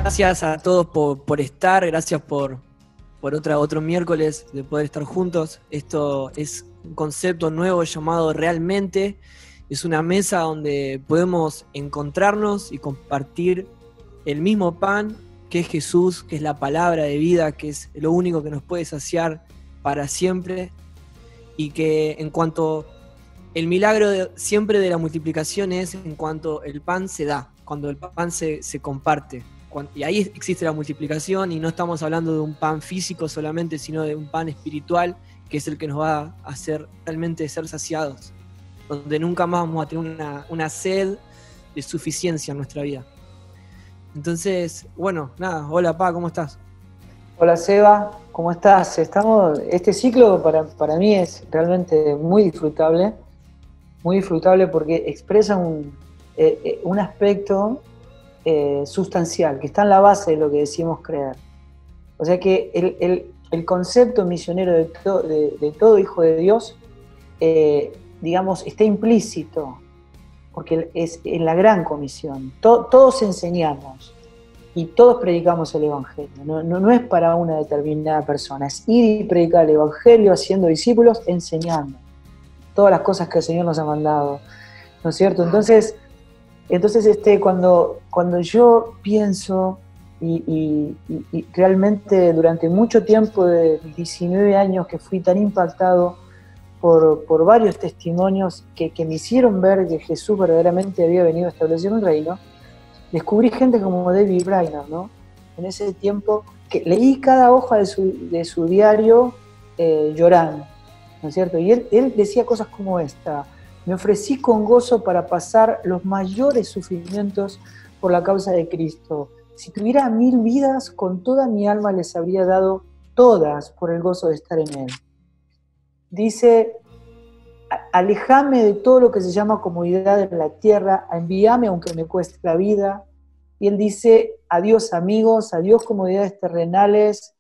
Gracias a todos por estar, gracias por otro miércoles de poder estar juntos. Esto es un concepto nuevo llamado Realmente. Es una mesa donde podemos encontrarnos y compartir el mismo pan que es Jesús, que es la palabra de vida, que es lo único que nos puede saciar para siempre. Y que en cuanto el milagro siempre de la multiplicación es en cuanto el pan se da, cuando el pan se comparte. Y ahí existe la multiplicación, y no estamos hablando de un pan físico solamente, sino de un pan espiritual, que es el que nos va a hacer realmente ser saciados, donde nunca más vamos a tener una sed de suficiencia en nuestra vida. Entonces, bueno, nada, hola Pa, ¿cómo estás? Hola Seba, ¿cómo estás? Este ciclo para mí es realmente muy disfrutable porque expresa un aspecto sustancial, que está en la base de lo que decimos creer. O sea que el concepto misionero de todo hijo de Dios, digamos, está implícito, porque es en la gran comisión. Todos enseñamos y todos predicamos el Evangelio. No es para una determinada persona, es ir y predicar el Evangelio, haciendo discípulos, enseñando todas las cosas que el Señor nos ha mandado, ¿no es cierto? Entonces cuando yo pienso y realmente durante mucho tiempo, de 19 años, que fui tan impactado por varios testimonios que me hicieron ver que Jesús verdaderamente había venido a establecer un reino, descubrí gente como David Brainerd, ¿no? En ese tiempo, que leí cada hoja de su diario llorando, ¿no es cierto? Y él decía cosas como esta: me ofrecí con gozo para pasar los mayores sufrimientos por la causa de Cristo. Si tuviera 1000 vidas, con toda mi alma les habría dado todas por el gozo de estar en Él. Dice: alejame de todo lo que se llama comodidad en la tierra, envíame aunque me cueste la vida. Y él dice: adiós amigos, adiós comodidades terrenales,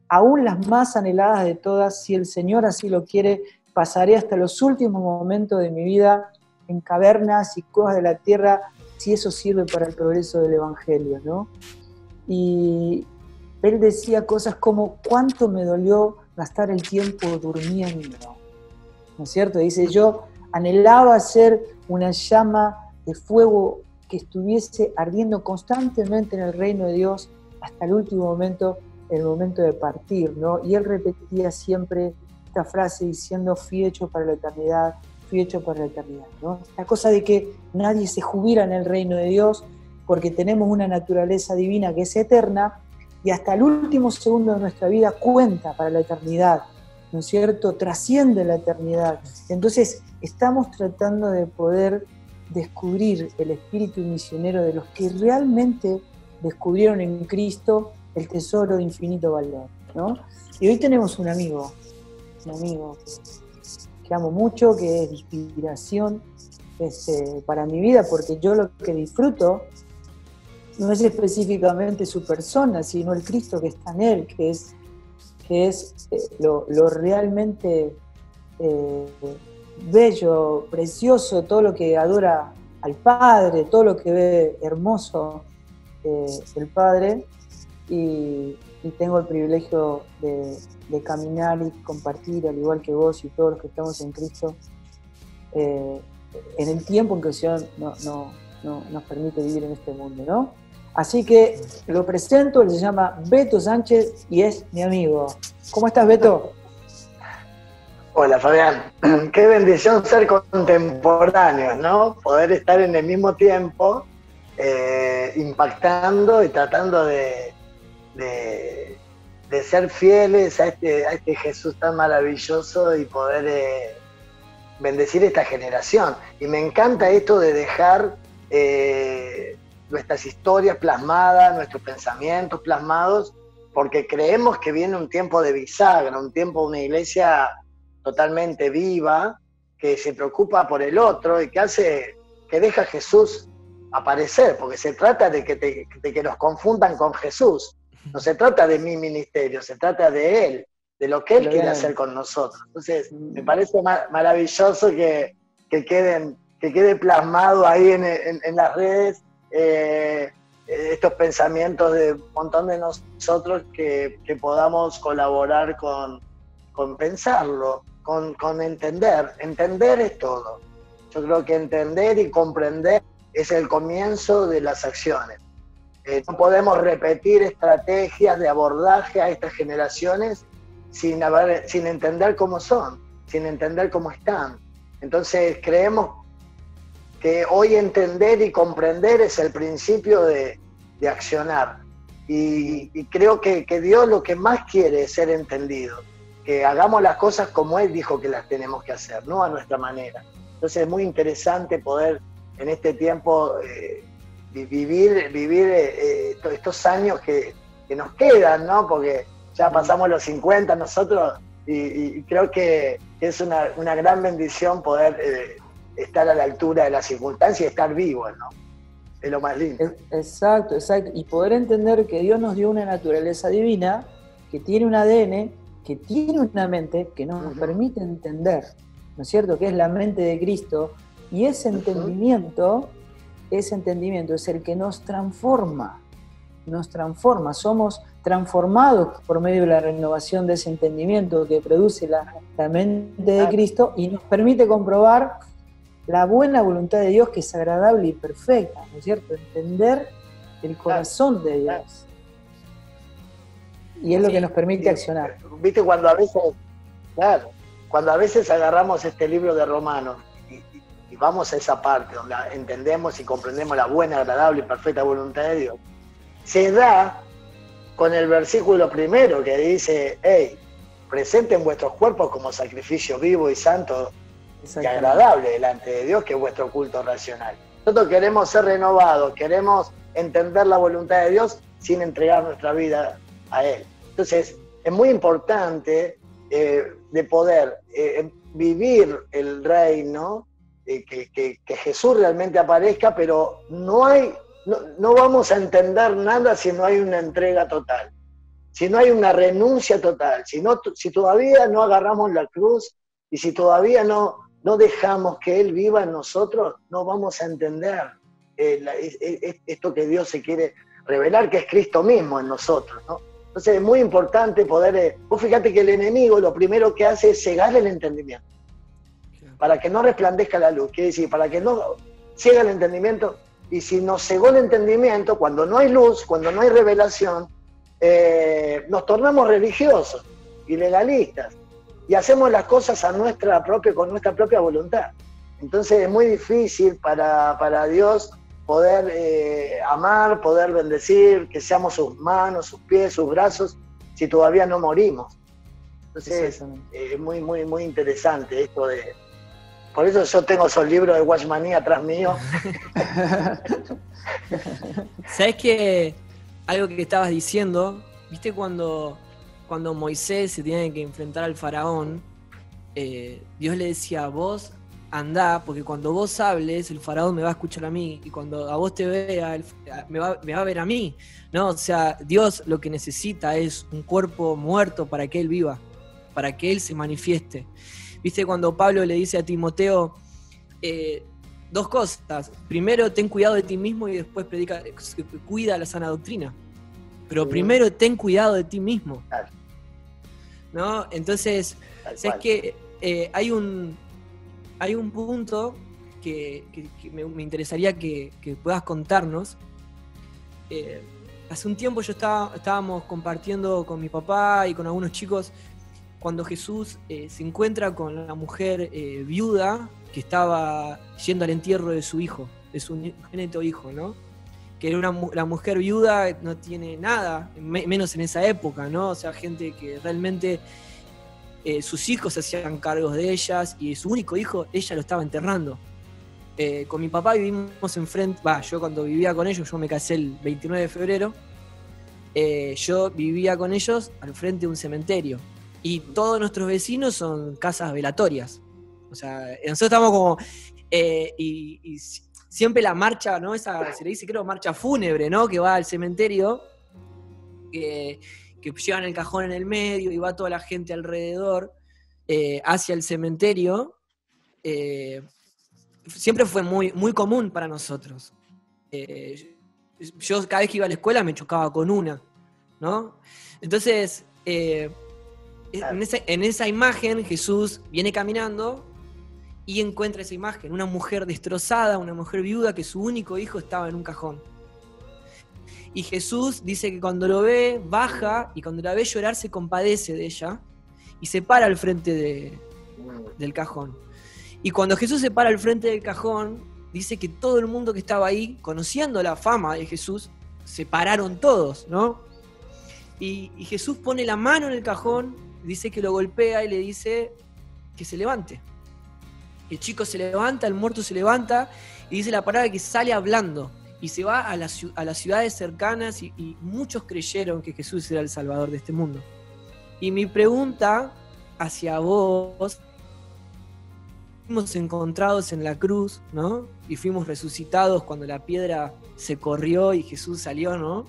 aún las más anheladas de todas, si el Señor así lo quiere, pasaré hasta los últimos momentos de mi vida en cavernas y cuevas de la tierra, si eso sirve para el progreso del Evangelio, ¿no? Y él decía cosas como: cuánto me dolió gastar el tiempo durmiendo, ¿no es cierto? Dice: yo anhelaba ser una llama de fuego que estuviese ardiendo constantemente en el reino de Dios hasta el último momento, el momento de partir, ¿no? Y él repetía siempre esta frase diciendo: fui hecho para la eternidad, fui hecho para la eternidad, ¿no? La cosa de que nadie se jubila en el reino de Dios, porque tenemos una naturaleza divina que es eterna, y hasta el último segundo de nuestra vida cuenta para la eternidad, ¿no es cierto? Trasciende la eternidad. Entonces estamos tratando de poder descubrir el espíritu misionero de los que realmente descubrieron en Cristo el tesoro de infinito valor, ¿no? Y hoy tenemos un amigo que amo mucho, que es de inspiración para mi vida, porque yo lo que disfruto no es específicamente su persona, sino el Cristo que está en él, que es lo realmente bello, precioso, todo lo que adora al Padre, todo lo que ve hermoso el Padre, y tengo el privilegio de caminar y compartir, al igual que vos y todos los que estamos en Cristo, en el tiempo en que el Señor nos permite vivir en este mundo, ¿no? Así que lo presento, él se llama Beto Sánchez y es mi amigo. ¿Cómo estás, Beto? Hola, Fabián. Qué bendición ser contemporáneos, ¿no? Poder estar en el mismo tiempo, impactando y tratando de ser fieles a este Jesús tan maravilloso y poder bendecir esta generación. Y me encanta esto de dejar nuestras historias plasmadas, nuestros pensamientos plasmados, porque creemos que viene un tiempo de bisagra, un tiempo de una iglesia totalmente viva, que se preocupa por el otro y que deja a Jesús aparecer, porque se trata de que nos confundan con Jesús. No se trata de mi ministerio, se trata de Él, de lo que Él quiere hacer con nosotros. Entonces, me parece maravilloso que quede plasmado ahí en las redes estos pensamientos de un montón de nosotros que podamos colaborar con pensarlo, con entender. Entender es todo. Yo creo que entender y comprender es el comienzo de las acciones. No podemos repetir estrategias de abordaje a estas generaciones sin entender cómo son, sin entender cómo están. Entonces creemos que hoy entender y comprender es el principio de accionar. Y creo que Dios lo que más quiere es ser entendido, que hagamos las cosas como Él dijo que las tenemos que hacer, no a nuestra manera. Entonces es muy interesante poder en este tiempo vivir estos años que nos quedan, ¿no? Porque ya pasamos los 50 nosotros y creo que es una gran bendición poder estar a la altura de las circunstancias y estar vivos, ¿no? Es lo más lindo. Exacto. Y poder entender que Dios nos dio una naturaleza divina, que tiene un ADN, que tiene una mente que nos permite entender, ¿no es cierto? Que es la mente de Cristo, y ese entendimiento es el que nos transforma, somos transformados por medio de la renovación de ese entendimiento que produce la mente de Cristo y nos permite comprobar la buena voluntad de Dios, que es agradable y perfecta, ¿no es cierto? Entender el corazón de Dios. Y es lo que nos permite accionar. Viste, cuando a veces agarramos este libro de Romanos y vamos a esa parte donde entendemos y comprendemos la buena, agradable y perfecta voluntad de Dios, se da con el versículo primero que dice: hey, presenten vuestros cuerpos como sacrificio vivo y santo y agradable delante de Dios, que es vuestro culto racional. Nosotros queremos ser renovados, queremos entender la voluntad de Dios sin entregar nuestra vida a Él. Entonces, es muy importante de poder vivir el reino, que Jesús realmente aparezca, pero no vamos a entender nada si no hay una entrega total, si no hay una renuncia total, si todavía no agarramos la cruz y si todavía no dejamos que Él viva en nosotros, no vamos a entender esto que Dios se quiere revelar, que es Cristo mismo en nosotros, ¿no? Entonces es muy importante poder... vos fíjate que el enemigo lo primero que hace es cegar el entendimiento, para que no resplandezca la luz, quiere decir, para que no ciega el entendimiento. Y si nos cegó el entendimiento, cuando no hay luz, cuando no hay revelación, nos tornamos religiosos y legalistas y hacemos las cosas con nuestra propia voluntad. Entonces es muy difícil para Dios poder amar, poder bendecir, que seamos sus manos, sus pies, sus brazos, si todavía no morimos. Entonces es muy, muy, muy interesante esto de... Por eso yo tengo esos libros de Watchmanía atrás mío. ¿Sabes qué? Algo que estabas diciendo, ¿viste cuando Moisés se tiene que enfrentar al faraón? Dios le decía: vos andá, porque cuando vos hables, el faraón me va a escuchar a mí, y cuando a vos te vea, me va a ver a mí, ¿no? O sea, Dios lo que necesita es un cuerpo muerto para que Él viva, para que Él se manifieste. ¿Viste cuando Pablo le dice a Timoteo dos cosas? Primero, ten cuidado de ti mismo, y después cuida la sana doctrina. Pero primero, ten cuidado de ti mismo, ¿no? Entonces, ¿sabes qué? Hay un punto que me interesaría que puedas contarnos. Hace un tiempo estábamos compartiendo con mi papá y con algunos chicos cuando Jesús se encuentra con la mujer viuda que estaba yendo al entierro de su hijo, de su unigénito hijo, ¿no? Que era la mujer viuda, no tiene nada, menos en esa época, ¿no? O sea, gente que realmente sus hijos se hacían cargos de ellas, y su único hijo, ella lo estaba enterrando. Con mi papá vivimos enfrente, yo cuando vivía con ellos, yo me casé el 29 de febrero, yo vivía con ellos al frente de un cementerio. Y todos nuestros vecinos son casas velatorias. O sea, nosotros estamos como... y siempre la marcha, ¿no? Esa se le dice, creo, marcha fúnebre, ¿no? Que va al cementerio, que llevan el cajón en el medio y va toda la gente alrededor hacia el cementerio. Siempre fue muy, muy común para nosotros. yo cada vez que iba a la escuela me chocaba con una, ¿no? Entonces, en esa imagen Jesús viene caminando y encuentra esa imagen, una mujer destrozada, una mujer viuda que su único hijo estaba en un cajón. Y Jesús dice que cuando lo ve, baja, y cuando la ve llorar se compadece de ella y se para al frente del cajón. Y cuando Jesús se para al frente del cajón, dice que todo el mundo que estaba ahí, conociendo la fama de Jesús, se pararon todos, ¿no? Y Jesús pone la mano en el cajón, dice que lo golpea y le dice que se levante. El chico se levanta, el muerto se levanta, y dice la palabra que sale hablando, y se va a las ciudades cercanas, y muchos creyeron que Jesús era el Salvador de este mundo. Y mi pregunta hacia vos, fuimos encontrados en la cruz, ¿no? Y fuimos resucitados cuando la piedra se corrió y Jesús salió, ¿no?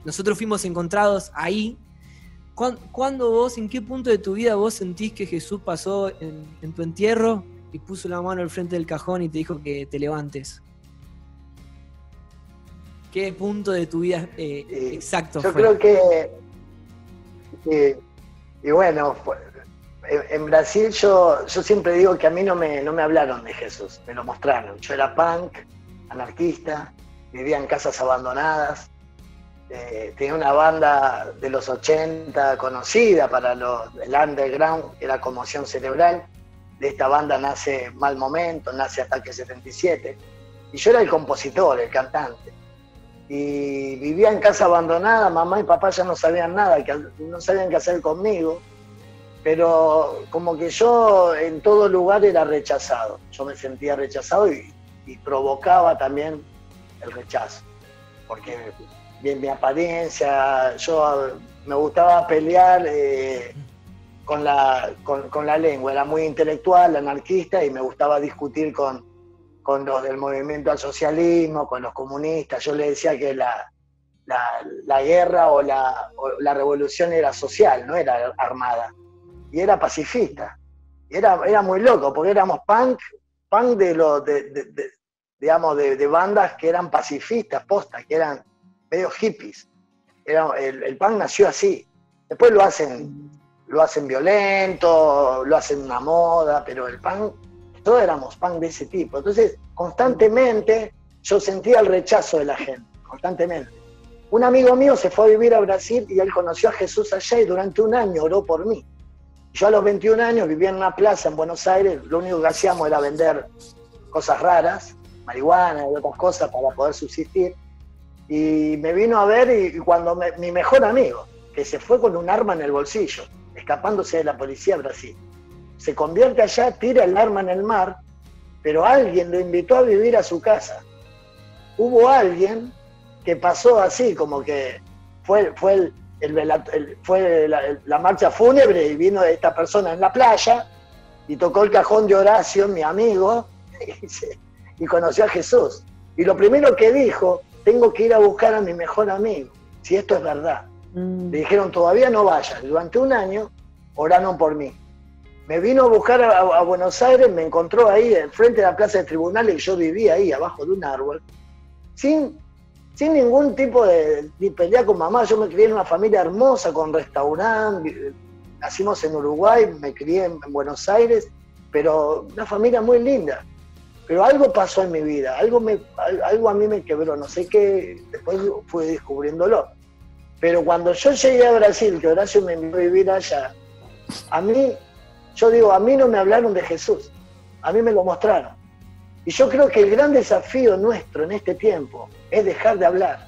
Nosotros fuimos encontrados ahí. ¿Cuándo vos, en qué punto de tu vida vos sentís que Jesús pasó en tu entierro y puso la mano al frente del cajón y te dijo que te levantes? ¿Qué punto de tu vida exacto yo fue? Yo creo que, y bueno, en Brasil yo siempre digo que a mí no me hablaron de Jesús, me lo mostraron. Yo era punk, anarquista, vivía en casas abandonadas, tenía una banda de los 80 conocida para el underground, que era Conmoción Cerebral. De esta banda nace Mal Momento, nace Ataque 77, y yo era el compositor, el cantante. Y vivía en casa abandonada, mamá y papá ya no sabían nada, no sabían qué hacer conmigo, pero como que yo en todo lugar era rechazado. Yo me sentía rechazado y provocaba también el rechazo, porque bien mi apariencia, yo me gustaba pelear con la lengua, era muy intelectual, anarquista, y me gustaba discutir con los del movimiento al socialismo, con los comunistas. Yo le decía que la guerra o la revolución era social, no era armada, y era pacifista. Y era muy loco, porque éramos punk de bandas que eran pacifistas, postas, que eran medio hippies. El punk nació así. Después lo hacen violento, lo hacen una moda, pero el punk, todos éramos punk de ese tipo. Entonces, constantemente yo sentía el rechazo de la gente, constantemente. Un amigo mío se fue a vivir a Brasil y él conoció a Jesús allá y durante un año oró por mí. Yo a los 21 años vivía en una plaza en Buenos Aires, lo único que hacíamos era vender cosas raras, marihuana y otras cosas para poder subsistir. Y me vino a ver y cuando mi mejor amigo, que se fue con un arma en el bolsillo, escapándose de la policía de Brasil, se convierte allá, tira el arma en el mar, pero alguien lo invitó a vivir a su casa. Hubo alguien que pasó así, como que fue la marcha fúnebre y vino esta persona en la playa y tocó el cajón de Horacio, mi amigo, y conoció a Jesús. Y lo primero que dijo, tengo que ir a buscar a mi mejor amigo, si esto es verdad. Le dijeron, todavía no vayas. Durante un año oraron por mí. Me vino a buscar a Buenos Aires, me encontró ahí, enfrente de la plaza de tribunales, y yo vivía ahí, abajo de un árbol, sin ningún tipo de pelea con mamá. Yo me crié en una familia hermosa, con restaurante, nacimos en Uruguay, me crié en Buenos Aires, pero una familia muy linda. Pero algo pasó en mi vida, algo a mí me quebró, no sé qué, después fui descubriéndolo. Pero cuando yo llegué a Brasil, que Horacio me envió a vivir allá, a mí no me hablaron de Jesús, a mí me lo mostraron. Y yo creo que el gran desafío nuestro en este tiempo es dejar de hablar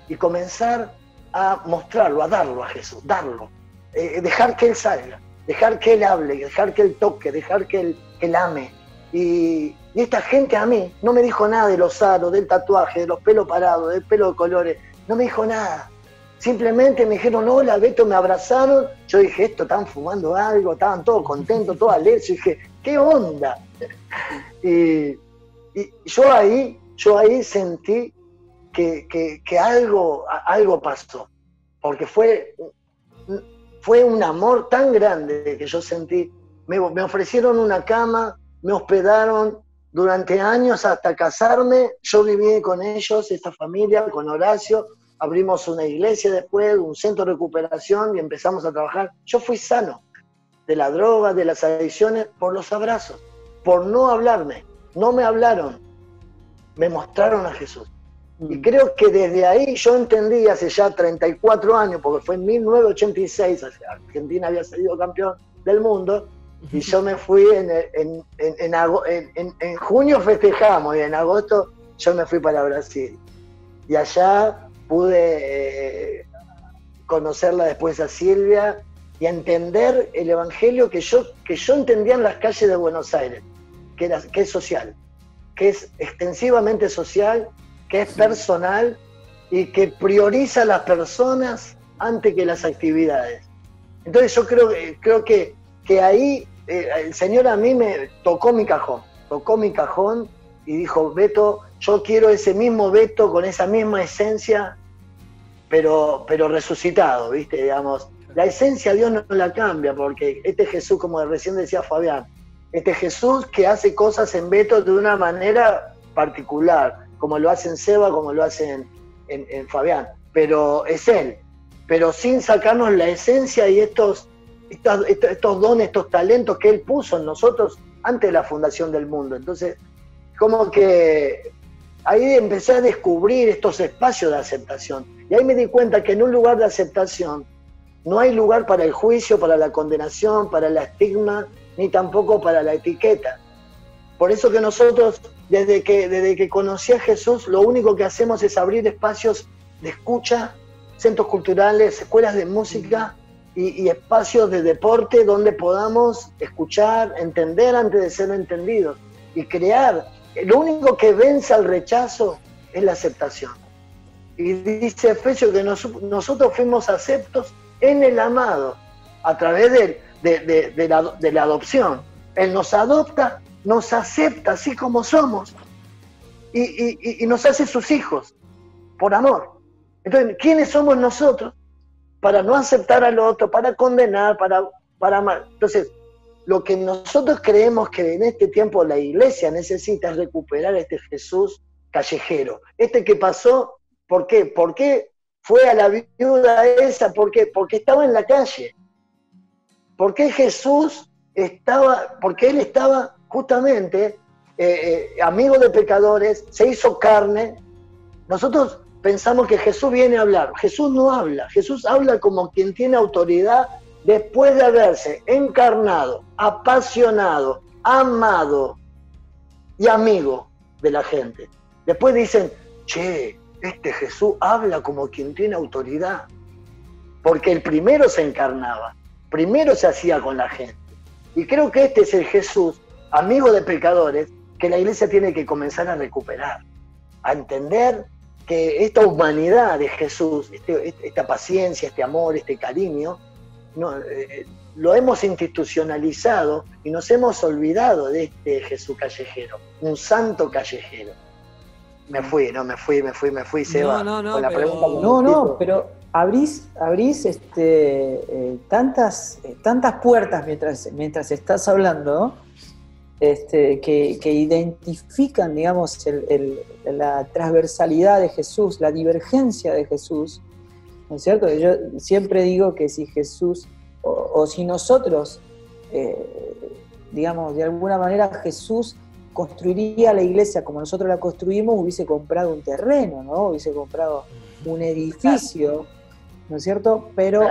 y comenzar a mostrarlo, a darlo a Jesús, dejar que Él salga, dejar que Él hable, dejar que Él toque, dejar que Él ame. Y esta gente a mí no me dijo nada de los aros, del tatuaje, de los pelos parados, del pelo de colores, no me dijo nada. Simplemente me dijeron, hola, Beto, me abrazaron. Yo dije, están fumando algo, estaban todos contentos, todos alegres. Yo dije, ¿qué onda? Y yo ahí sentí que algo pasó, porque fue un amor tan grande que yo sentí. Me ofrecieron una cama, me hospedaron, durante años hasta casarme. Yo viví con ellos, esta familia, con Horacio, abrimos una iglesia después, un centro de recuperación y empezamos a trabajar. Yo fui sano de la droga, de las adicciones, por los abrazos, por no hablarme. No me hablaron, me mostraron a Jesús. Y creo que desde ahí yo entendí, hace ya 34 años, porque fue en 1986, Argentina había salido campeón del mundo, y yo me fui en junio festejamos, y en agosto yo me fui para Brasil. Y allá pude conocerla después a Silvia y entender el evangelio que yo entendía en las calles de Buenos Aires, que es social, que es extensivamente social, que es personal y que prioriza a las personas antes que las actividades. Entonces yo creo que ahí el Señor a mí me tocó mi cajón y dijo: Beto, yo quiero ese mismo Beto con esa misma esencia, pero resucitado, ¿viste? Digamos, la esencia Dios no la cambia, porque este Jesús, como recién decía Fabián, este Jesús que hace cosas en Beto de una manera particular, como lo hace en Seba, como lo hace en Fabián, pero es Él, pero sin sacarnos la esencia y estos dones, estos talentos que Él puso en nosotros antes de la fundación del mundo. Entonces, como que ahí empecé a descubrir estos espacios de aceptación, y ahí me di cuenta que en un lugar de aceptación no hay lugar para el juicio, para la condenación, para el estigma, ni tampoco para la etiqueta. Por eso que nosotros, desde que conocí a Jesús, lo único que hacemos es abrir espacios de escucha, centros culturales, escuelas de música y espacios de deporte donde podamos escuchar, entender antes de ser entendidos y crear. Lo único que vence al rechazo es la aceptación. Y dice Efesios que nosotros fuimos aceptos en el amado a través de la adopción. Él nos adopta, nos acepta así como somos y nos hace sus hijos por amor. Entonces, ¿quiénes somos nosotros para no aceptar al otro, para condenar, para amar? Entonces, lo que nosotros creemos que en este tiempo la iglesia necesita es recuperar este Jesús callejero. Este que pasó, ¿por qué? ¿Por qué fue a la viuda esa? ¿Por qué? Porque estaba en la calle. ¿Por qué Jesús estaba? Porque Él estaba justamente amigo de pecadores, se hizo carne. Nosotros pensamos que Jesús viene a hablar. Jesús no habla. Jesús habla como quien tiene autoridad después de haberse encarnado, apasionado, amado y amigo de la gente. Después dicen: che, este Jesús habla como quien tiene autoridad. Porque el primero se encarnaba, primero se hacía con la gente. Y creo que este es el Jesús, amigo de pecadores, que la iglesia tiene que comenzar a recuperar, a entender que esta humanidad de Jesús, esta paciencia, este amor, este cariño, lo hemos institucionalizado y nos hemos olvidado de este Jesús callejero, un santo callejero. Me fui, Seba. No, con la pero... pregunta pero abrís tantas puertas mientras estás hablando, que identifican, digamos, la transversalidad de Jesús, la divergencia de Jesús, ¿no es cierto? Yo siempre digo que si Jesús, o si nosotros, digamos, de alguna manera Jesús construiría la iglesia como nosotros la construimos, hubiese comprado un terreno, ¿no? Hubiese comprado un edificio, ¿no es cierto? Pero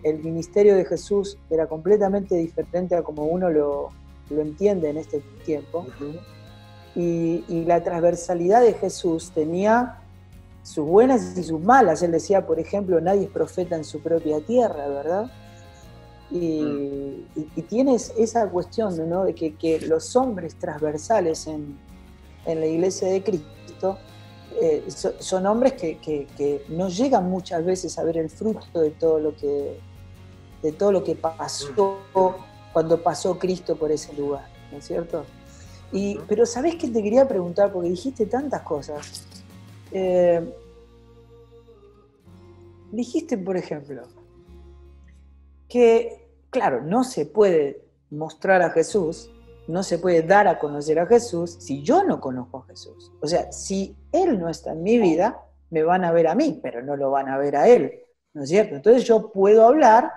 el ministerio de Jesús era completamente diferente a como uno lo entiende en este tiempo. Uh-huh. Y la transversalidad de Jesús tenía sus buenas y sus malas. Él decía, por ejemplo, nadie es profeta en su propia tierra, ¿verdad? Y tienes esa cuestión, ¿no? De que los hombres transversales en la iglesia de Cristo son hombres que no llegan muchas veces a ver el fruto de todo lo que pasó cuando pasó Cristo por ese lugar, ¿no es cierto? Pero ¿sabés qué te quería preguntar? Porque dijiste tantas cosas. Dijiste, por ejemplo, que, claro, no se puede mostrar a Jesús no se puede dar a conocer a Jesús si yo no conozco a Jesús. O sea, si Él no está en mi vida, me van a ver a mí, pero no lo van a ver a Él, ¿no es cierto? Entonces yo puedo hablar,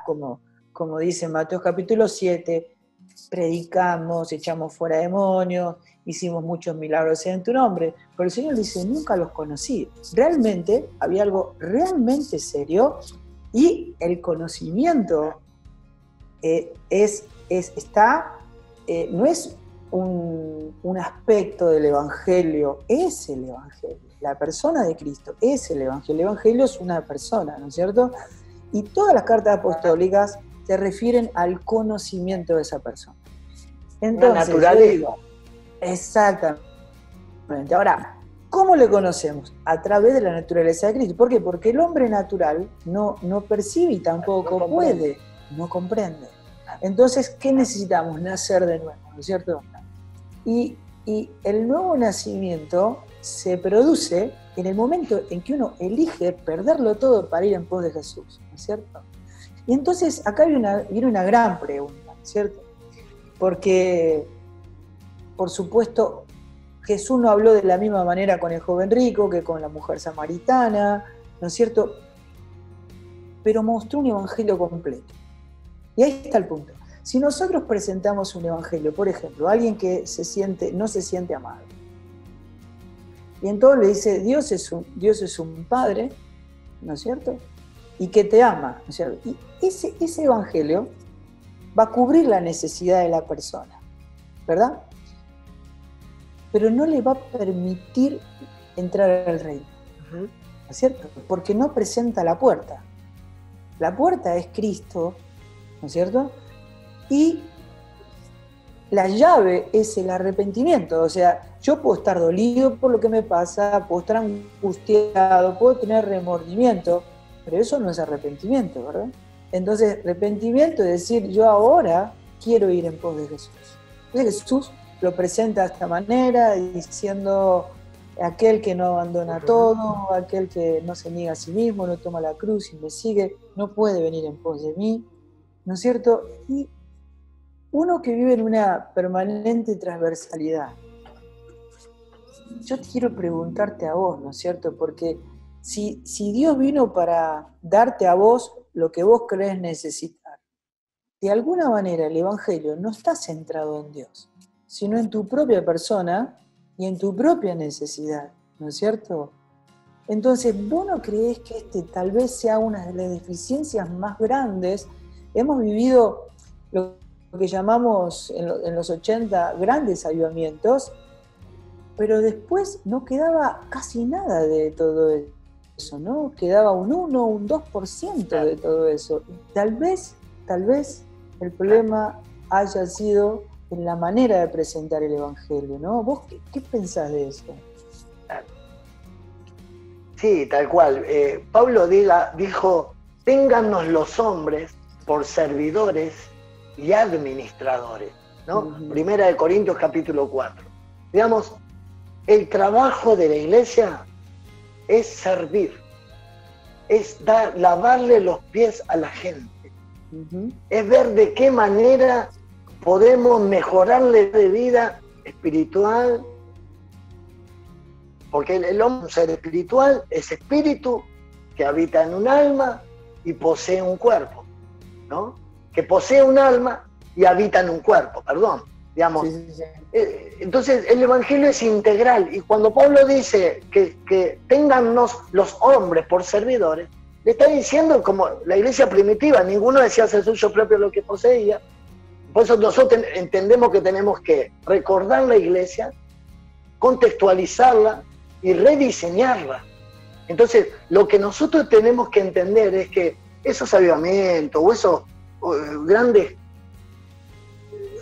como dice Mateo capítulo 7, predicamos, echamos fuera demonios, hicimos muchos milagros en tu nombre, pero el Señor dice, nunca los conocí. Realmente había algo realmente serio y el conocimiento no es un aspecto del Evangelio, es el Evangelio. La persona de Cristo es el Evangelio. El Evangelio es una persona, ¿no es cierto? Y todas las cartas apostólicas se refieren al conocimiento de esa persona. Entonces, naturalismo. Exactamente. Ahora, ¿cómo le conocemos? A través de la naturaleza de Cristo. ¿Por qué? Porque el hombre natural no percibe y tampoco puede, no comprende. Entonces, ¿qué necesitamos? Nacer de nuevo, ¿no es cierto? Y el nuevo nacimiento se produce en el momento en que uno elige perderlo todo para ir en pos de Jesús, ¿no es cierto? Y entonces acá viene una gran pregunta, ¿no es cierto? Porque, por supuesto, Jesús no habló de la misma manera con el joven rico que con la mujer samaritana, ¿no es cierto? Pero mostró un evangelio completo. Y ahí está el punto. Si nosotros presentamos un evangelio, por ejemplo, a alguien que no se siente amado, y entonces le dice, Dios es un padre, ¿no es cierto? Y que te ama, ¿no es cierto? Y ese evangelio va a cubrir la necesidad de la persona, ¿verdad? Pero no le va a permitir entrar al reino, ¿no es cierto? Porque no presenta la puerta. La puerta es Cristo, ¿no es cierto? Y la llave es el arrepentimiento. O sea, yo puedo estar dolido por lo que me pasa, puedo estar angustiado, puedo tener remordimiento, pero eso no es arrepentimiento, ¿verdad? Entonces, arrepentimiento es decir, yo ahora quiero ir en pos de Jesús. Entonces Jesús lo presenta de esta manera, diciendo, aquel que no abandona todo, aquel que no se niega a sí mismo, no toma la cruz y me sigue, no puede venir en pos de mí, ¿no es cierto? Y uno que vive en una permanente transversalidad. Yo quiero preguntarte a vos, ¿no es cierto? Porque si Dios vino para darte a vos lo que vos crees necesitar, de alguna manera el Evangelio no está centrado en Dios, sino en tu propia persona y en tu propia necesidad, ¿no es cierto? Entonces, ¿vos no creés que tal vez sea una de las deficiencias más grandes? Hemos vivido lo que llamamos en los 80 grandes avivamientos, pero después no quedaba casi nada de todo eso, ¿no? Quedaba un 1, un 2% de todo eso. Y tal vez el problema haya sido en la manera de presentar el Evangelio, ¿no? ¿Vos qué pensás de eso? Sí, tal cual. Pablo dijo, téngannos los hombres por servidores y administradores, ¿no? Uh-huh. Primera de Corintios capítulo 4. Digamos, el trabajo de la iglesia es servir, es lavarle los pies a la gente, uh-huh. Es ver de qué manera podemos mejorarle de vida espiritual, porque el hombre, un ser espiritual, es espíritu que habita en un alma y posee un cuerpo, ¿no? Que posee un alma y habita en un cuerpo, perdón, digamos. Sí. Entonces el Evangelio es integral, y cuando Pablo dice que téngannos los hombres por servidores, le está diciendo, como la iglesia primitiva, ninguno decía hacer suyo propio lo que poseía. Por eso nosotros entendemos que tenemos que recordar la iglesia, contextualizarla y rediseñarla. Entonces, lo que nosotros tenemos que entender es que esos avivamientos o esos grandes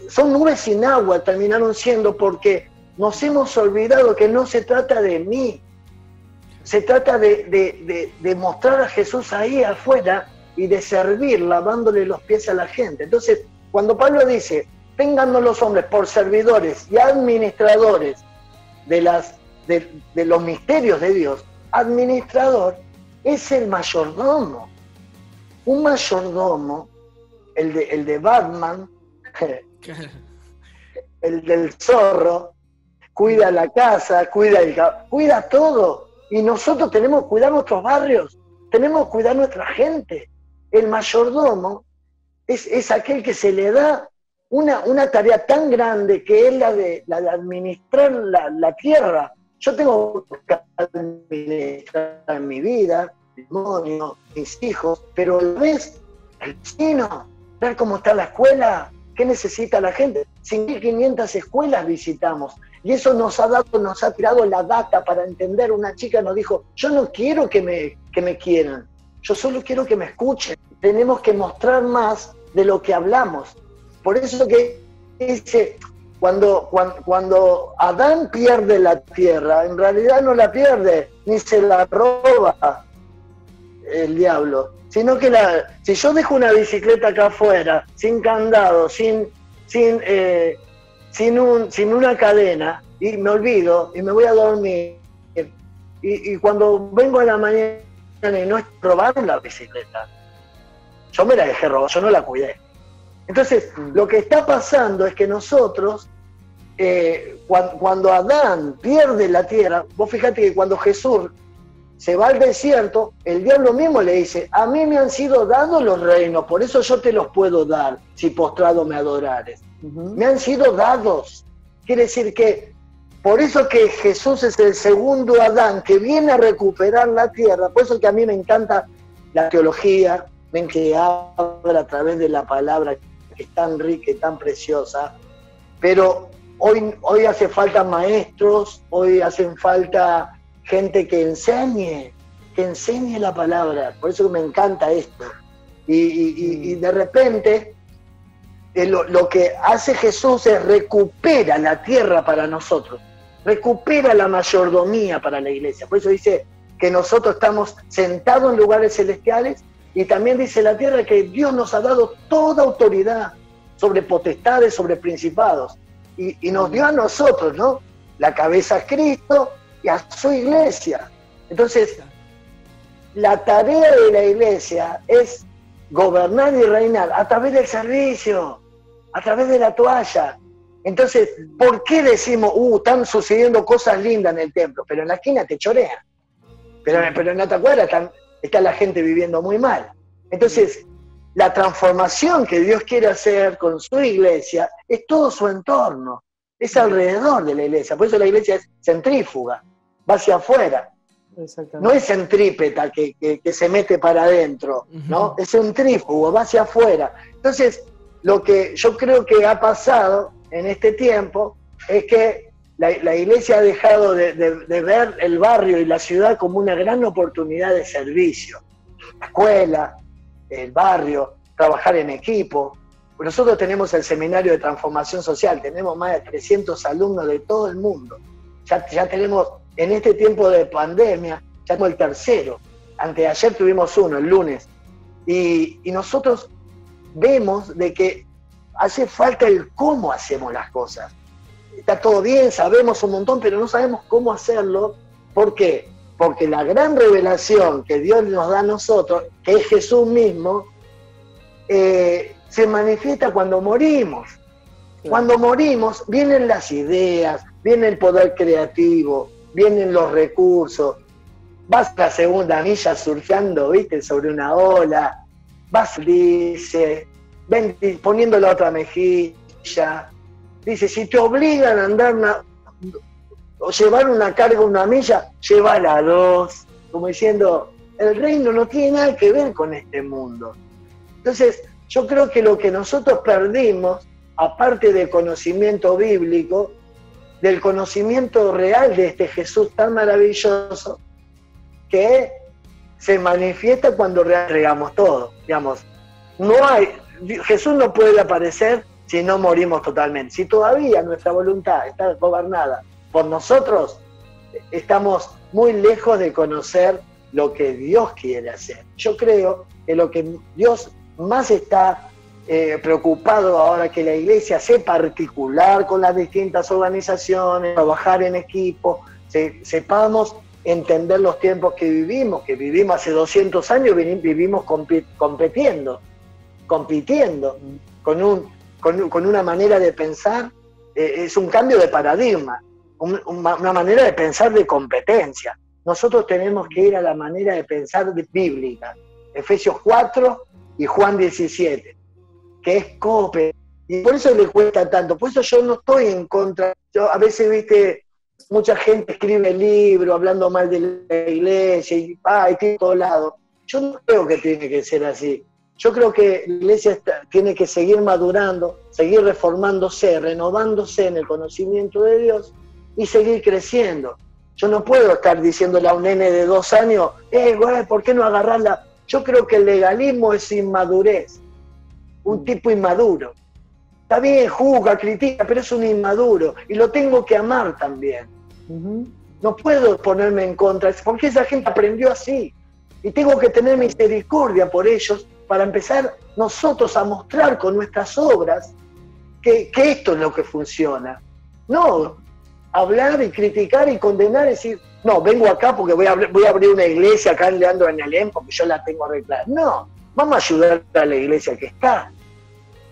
son nubes sin agua, terminaron siendo, porque nos hemos olvidado que no se trata de mí, se trata de mostrar a Jesús ahí afuera y de servir, lavándole los pies a la gente. Entonces, cuando Pablo dice, téngannos los hombres por servidores y administradores de los misterios de Dios, administrador es el mayordomo. Un mayordomo, el de Batman, el del zorro, cuida la casa, cuida todo. Y nosotros tenemos que cuidar nuestros barrios, tenemos que cuidar nuestra gente. El mayordomo es aquel que se le da una tarea tan grande que es la de administrar la tierra. Yo tengo que administrar mi vida, mi matrimonio, mis hijos, pero a la vez el vecino, ver cómo está la escuela, qué necesita la gente. 5.500 escuelas visitamos y eso nos ha tirado la data para entender. Una chica nos dijo, yo no quiero que me quieran, yo solo quiero que me escuchen. Tenemos que mostrar más de lo que hablamos. Por eso que dice, cuando Adán pierde la tierra, en realidad no la pierde, ni se la roba el diablo, sino que si yo dejo una bicicleta acá afuera, sin candado, sin una cadena, y me olvido, y me voy a dormir, y cuando vengo a la mañana y no es robaron la bicicleta, yo me la dejé robar, yo no la cuidé. Entonces, lo que está pasando es que nosotros, cuando Adán pierde la tierra, vos fíjate que cuando Jesús se va al desierto, el diablo mismo le dice, a mí me han sido dados los reinos, por eso yo te los puedo dar, si postrado me adorares. Me han sido dados. Quiere decir que, por eso que Jesús es el segundo Adán, que viene a recuperar la tierra. Por eso que a mí me encanta la teología, ven que habla a través de la palabra, que es tan rica y tan preciosa, pero hoy hace falta maestros, hoy hacen falta gente que enseñe la palabra. Por eso me encanta esto. Y de repente lo que hace Jesús es recupera la tierra para nosotros, recupera la mayordomía para la iglesia. Por eso dice que nosotros estamos sentados en lugares celestiales, y también dice la tierra que Dios nos ha dado toda autoridad sobre potestades, sobre principados, y nos dio a nosotros, ¿no? La cabeza es Cristo y a su iglesia. Entonces, la tarea de la iglesia es gobernar y reinar a través del servicio, a través de la toalla. Entonces, ¿por qué decimos, están sucediendo cosas lindas en el templo, pero en la esquina te chorean? Pero en la tacuara está la gente viviendo muy mal. Entonces, la transformación que Dios quiere hacer con su iglesia es todo su entorno, es alrededor de la iglesia. Por eso la iglesia es centrífuga, va hacia afuera. No es centrípeta que se mete para adentro, ¿no? Es centrífugo, va hacia afuera. Entonces, lo que yo creo que ha pasado en este tiempo es que la iglesia ha dejado de ver el barrio y la ciudad como una gran oportunidad de servicio. La escuela, el barrio, trabajar en equipo. Nosotros tenemos el seminario de transformación social, tenemos más de 300 alumnos de todo el mundo. Ya tenemos, en este tiempo de pandemia, ya tenemos el tercero. Anteayer tuvimos uno, el lunes. Y nosotros vemos de que hace falta el cómo hacemos las cosas. Está todo bien, sabemos un montón, pero no sabemos cómo hacerlo. ¿Por qué? Porque la gran revelación que Dios nos da a nosotros, que es Jesús mismo, se manifiesta cuando morimos. Cuando morimos vienen las ideas, viene el poder creativo, vienen los recursos. Vas a la segunda milla surfeando, ¿viste? Sobre una ola, vas, dice, ven poniendo la otra mejilla. Dice, si te obligan a andar o llevar una carga una milla, llévala 2. Como diciendo, el reino no tiene nada que ver con este mundo. Entonces, yo creo que lo que nosotros perdimos, aparte del conocimiento bíblico, del conocimiento real de este Jesús tan maravilloso, que se manifiesta cuando entregamos todo. Digamos, Jesús no puede aparecer si no morimos totalmente. Si todavía nuestra voluntad está gobernada por nosotros, estamos muy lejos de conocer lo que Dios quiere hacer. Yo creo que lo que Dios más está preocupado ahora, que la iglesia sepa articular con las distintas organizaciones, trabajar en equipo, sepamos entender los tiempos que vivimos hace 200 años, vivimos compitiendo con una manera de pensar es un cambio de paradigma, una manera de pensar de competencia. Nosotros tenemos que ir a la manera de pensar bíblica, Efesios 4 y Juan 17, que es cooperar. Y por eso le cuesta tanto, por eso yo no estoy en contra. Yo a veces, viste, mucha gente escribe libros hablando mal de la iglesia y de todos lados. Yo no creo que tiene que ser así. Yo creo que la iglesia tiene que seguir madurando, seguir reformándose, renovándose en el conocimiento de Dios y seguir creciendo. Yo no puedo estar diciéndole a un nene de 2 años, güey, ¿por qué no agarrarla? Yo creo que el legalismo es inmadurez, un tipo inmaduro. Está bien, juzga, critica, pero es un inmaduro y lo tengo que amar también. No puedo ponerme en contra, porque esa gente aprendió así y tengo que tener misericordia por ellos para empezar nosotros a mostrar con nuestras obras que esto es lo que funciona. No hablar y criticar y condenar y decir, no, vengo acá porque voy a abrir una iglesia acá en Leandro en Alem porque yo la tengo arreglada. No, vamos a ayudar a la iglesia que está.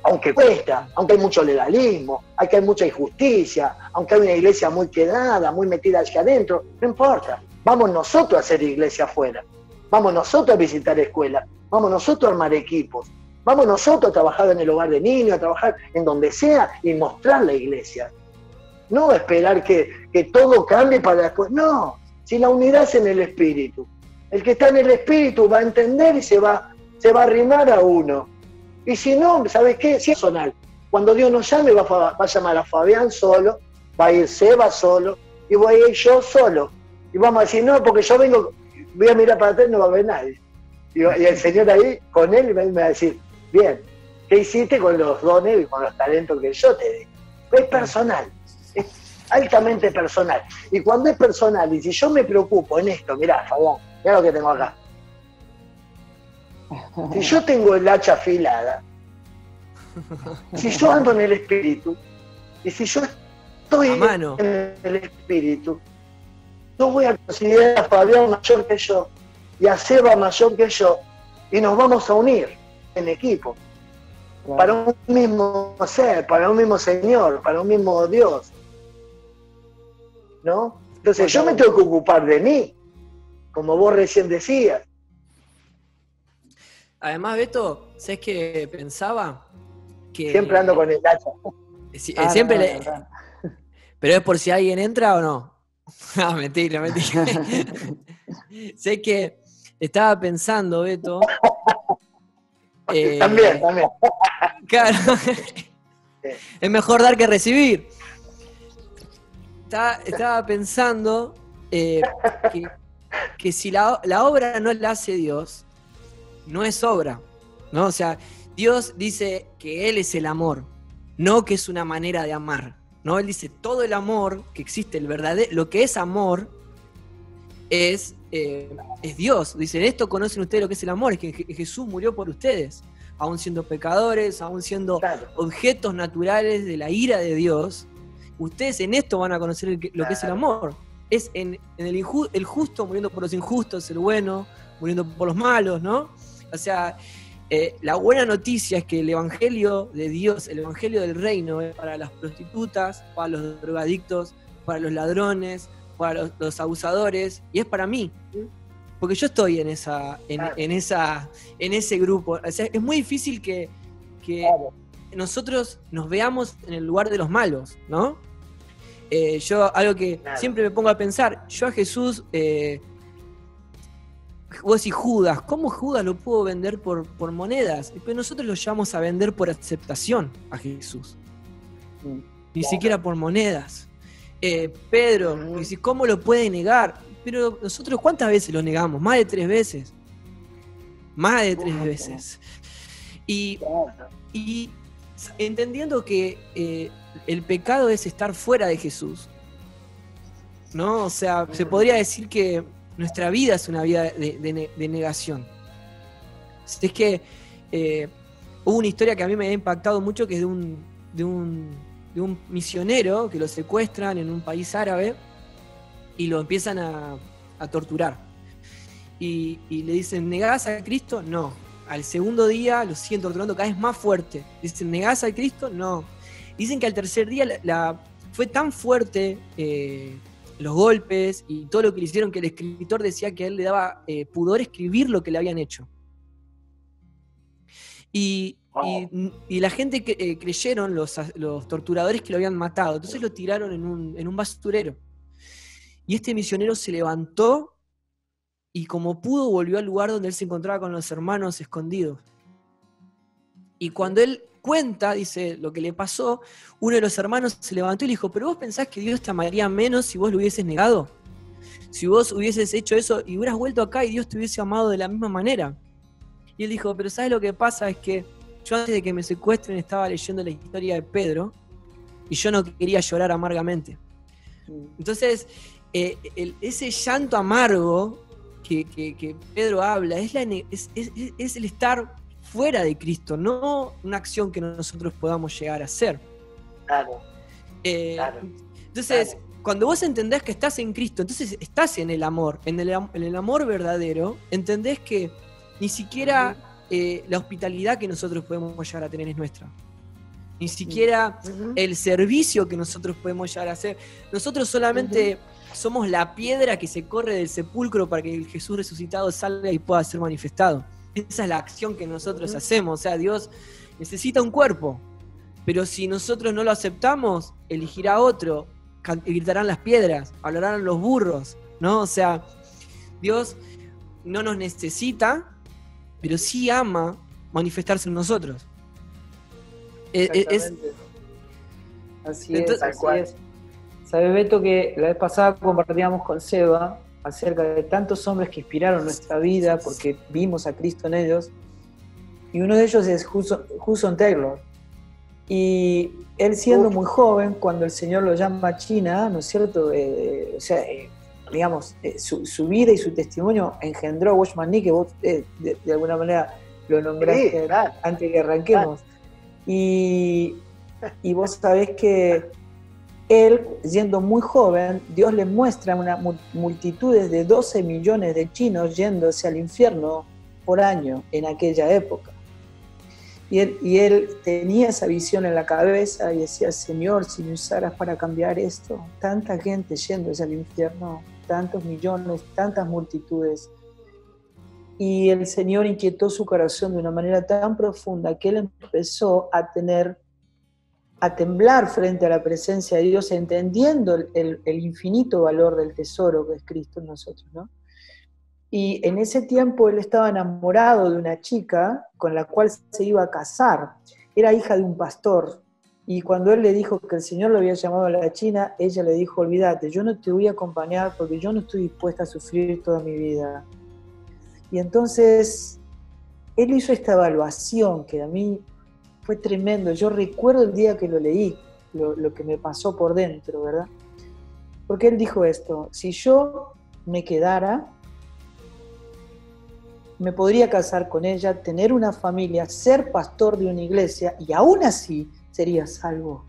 Aunque cuesta, aunque hay mucho legalismo, aunque hay mucha injusticia, aunque hay una iglesia muy quedada, muy metida hacia adentro, no importa. Vamos nosotros a hacer iglesia afuera, vamos nosotros a visitar escuelas, vamos nosotros a armar equipos, vamos nosotros a trabajar en el hogar de niños, a trabajar en donde sea y mostrar la iglesia. No esperar que todo cambie para después. No, si la unidad es en el espíritu. El que está en el espíritu va a entender y se va a arrimar a uno. Y si no, ¿sabes qué? Si es personal. Cuando Dios nos llame, va a llamar a Fabián solo, va a ir Seba solo, y voy a ir yo solo. Y vamos a decir, no, porque yo vengo, voy a mirar para atrás y no va a haber nadie. Y el Señor ahí, con él, me va a decir, bien, ¿qué hiciste con los dones y con los talentos que yo te di? Es personal, es altamente personal. Y cuando es personal, y si yo me preocupo en esto, mirá, Fabián, mirá lo que tengo acá. Si yo tengo el hacha afilada, si yo ando en el espíritu, y si yo estoy en el espíritu, yo voy a considerar a Fabián mayor que yo y a Seba mayor que yo, y nos vamos a unir en equipo, para un mismo ser, para un mismo Señor, para un mismo Dios. ¿No? Entonces yo me tengo que ocupar de mí, como vos recién decías. Además, Beto, ¿sabes qué pensaba? Que siempre ando con el hacha. Siempre ¿Pero es por si alguien entra o no? No, mentira. Sé que estaba pensando, Beto. También. Claro. Es mejor dar que recibir. Estaba pensando que si la obra no la hace Dios, no es obra, ¿no? O sea, Dios dice que Él es el amor, no que es una manera de amar, ¿no? Él dice todo el amor que existe, el verdadero, lo que es amor es Dios. Dice, esto conocen ustedes lo que es el amor, es que Jesús murió por ustedes, aún siendo pecadores, aún siendo objetos naturales de la ira de Dios. Ustedes en esto van a conocer lo que es el amor. Es en el justo muriendo por los injustos, el bueno muriendo por los malos, ¿no? O sea, la buena noticia es que el evangelio de Dios, el evangelio del reino, es para las prostitutas, para los drogadictos, para los ladrones, para los abusadores, y es para mí, porque yo estoy en ese grupo. O sea, es muy difícil que nosotros nos veamos en el lugar de los malos, ¿no? Yo, algo que siempre me pongo a pensar, yo a Jesús, vos decís Judas, ¿cómo Judas lo pudo vender por monedas? Pero nosotros lo llevamos a vender por aceptación a Jesús, ni siquiera por monedas. Pedro, decís, ¿cómo lo puede negar? Pero nosotros, ¿cuántas veces lo negamos? Más de 3 veces. Más de 3 veces. Y entendiendo que el pecado es estar fuera de Jesús, ¿no? O sea, se podría decir que nuestra vida es una vida de negación. Es que hubo una historia que a mí me ha impactado mucho, que es de un misionero que lo secuestran en un país árabe y lo empiezan a torturar. Y le dicen, ¿negás a Cristo? No. Al segundo día lo siguen torturando cada vez más fuerte. Dicen, ¿negás a Cristo? No. Dicen que al tercer día fue tan fuerte los golpes y todo lo que le hicieron que el escritor decía que a él le daba pudor escribir lo que le habían hecho. Y la gente que creyeron, los torturadores, que lo habían matado. Entonces lo tiraron en un basurero. Y este misionero se levantó y como pudo volvió al lugar donde él se encontraba con los hermanos escondidos. Y cuando él cuenta, dice, lo que le pasó, uno de los hermanos se levantó y le dijo, ¿pero vos pensás que Dios te amaría menos si vos lo hubieses negado? Si vos hubieses hecho eso y hubieras vuelto acá y Dios te hubiese amado de la misma manera. Y él dijo, pero ¿sabes lo que pasa? Es que yo antes de que me secuestren estaba leyendo la historia de Pedro y yo no quería llorar amargamente. Entonces, ese llanto amargo que Pedro habla es el estar fuera de Cristo, no una acción que nosotros podamos llegar a hacer. Claro. Entonces, cuando vos entendés que estás en Cristo, entonces estás en el amor, en el amor verdadero, entendés que ni siquiera la hospitalidad que nosotros podemos llegar a tener es nuestra. Ni siquiera el servicio que nosotros podemos llegar a hacer. Nosotros solamente somos la piedra que se corre del sepulcro para que el Jesús resucitado salga y pueda ser manifestado. Esa es la acción que nosotros hacemos. O sea, Dios necesita un cuerpo, pero si nosotros no lo aceptamos, elegirá otro, gritarán las piedras, hablarán los burros, ¿no? O sea, Dios no nos necesita, pero sí ama manifestarse en nosotros. Así es. ¿Sabes, Beto, que la vez pasada compartíamos con Seba acerca de tantos hombres que inspiraron nuestra vida porque vimos a Cristo en ellos? Y uno de ellos es Hudson Taylor. Y él, siendo muy joven, cuando el Señor lo llama a China, ¿no es cierto? Su vida y su testimonio engendró a Watchman Nee, que vos de alguna manera lo nombraste antes de que arranquemos. Y vos sabés que él, siendo muy joven, Dios le muestra una multitudes de 12 millones de chinos yéndose al infierno por año en aquella época. Y él tenía esa visión en la cabeza y decía, Señor, si me usaras para cambiar esto, tanta gente yéndose al infierno, tantos millones, tantas multitudes. Y el Señor inquietó su corazón de una manera tan profunda que él empezó a temblar frente a la presencia de Dios, entendiendo el infinito valor del tesoro que es Cristo en nosotros, ¿no? Y en ese tiempo él estaba enamorado de una chica con la cual se iba a casar. Era hija de un pastor. Y cuando él le dijo que el Señor lo había llamado a la China, ella le dijo, olvídate, yo no te voy a acompañar porque yo no estoy dispuesta a sufrir toda mi vida. Y entonces él hizo esta evaluación que a mí fue tremendo. Yo recuerdo el día que lo leí, lo que me pasó por dentro, ¿verdad? Porque él dijo esto, si yo me quedara, me podría casar con ella, tener una familia, ser pastor de una iglesia y aún así sería salvo.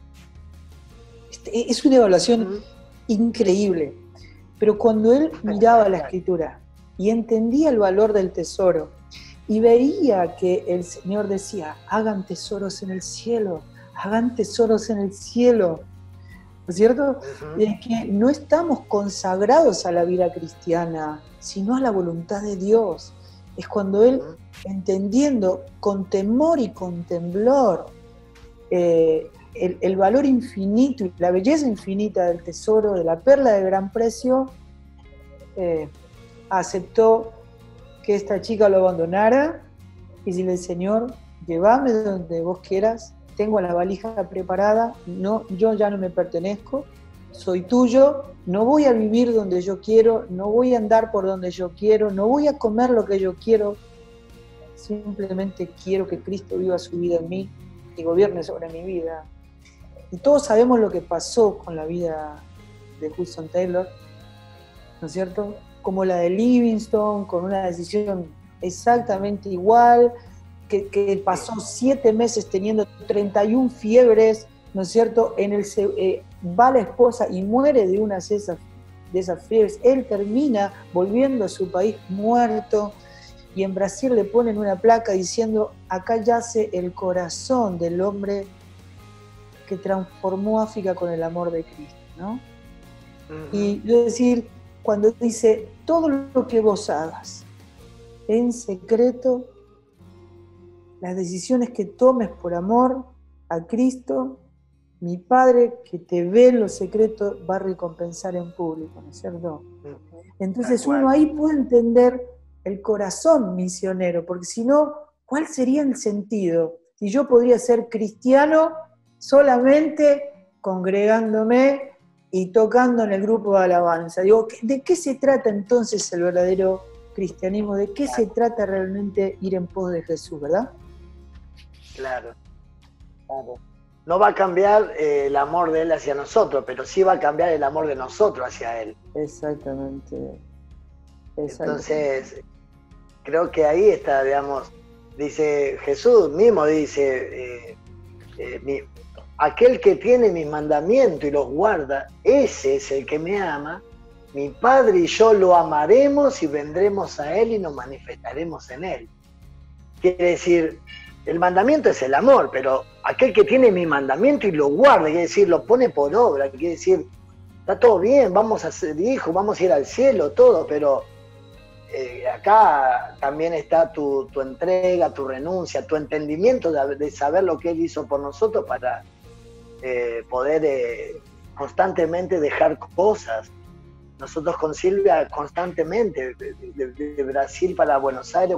Es una evaluación increíble. Pero cuando él miraba la Escritura y entendía el valor del tesoro y veía que el Señor decía, hagan tesoros en el cielo, hagan tesoros en el cielo, ¿no es cierto? Es que no estamos consagrados a la vida cristiana, sino a la voluntad de Dios. Es cuando él, entendiendo con temor y con temblor el valor infinito y la belleza infinita del tesoro, de la perla de gran precio, aceptó que esta chica lo abandonara y decirle, Señor, llévame donde vos quieras, tengo la valija preparada, no, yo ya no me pertenezco, soy tuyo, no voy a vivir donde yo quiero, no voy a andar por donde yo quiero, no voy a comer lo que yo quiero, simplemente quiero que Cristo viva su vida en mí y gobierne sobre mi vida. Y todos sabemos lo que pasó con la vida de Hudson Taylor, ¿no es cierto? Como la de Livingstone, con una decisión exactamente igual, que pasó 7 meses teniendo 31 fiebres, ¿no es cierto? Va la esposa y muere de una de esas fiebres. Él termina volviendo a su país muerto y en Brasil le ponen una placa diciendo, acá yace el corazón del hombre que transformó África con el amor de Cristo, ¿no? Y es decir, cuando dice, todo lo que vos hagas en secreto, las decisiones que tomes por amor a Cristo, mi Padre que te ve en lo secreto va a recompensar en público, ¿no es cierto? Entonces uno ahí puede entender el corazón misionero, porque si no, ¿cuál sería el sentido? Si yo podría ser cristiano solamente congregándome y tocando en el grupo de alabanza. Digo, ¿de qué se trata entonces el verdadero cristianismo? ¿De qué se trata realmente ir en pos de Jesús, verdad? Claro. No va a cambiar el amor de Él hacia nosotros, pero sí va a cambiar el amor de nosotros hacia Él. Exactamente. Entonces, creo que ahí está, digamos, dice Jesús mismo, dice, aquel que tiene mis mandamientos y los guarda, ese es el que me ama. Mi Padre y yo lo amaremos y vendremos a Él y nos manifestaremos en Él. Quiere decir, el mandamiento es el amor, pero aquel que tiene mi mandamiento y lo guarda, quiere decir, lo pone por obra, quiere decir, está todo bien, vamos a ser hijos, vamos a ir al cielo, todo, pero acá también está tu entrega, tu renuncia, tu entendimiento de saber lo que Él hizo por nosotros para poder constantemente dejar cosas. Nosotros con Silvia constantemente, de Brasil para Buenos Aires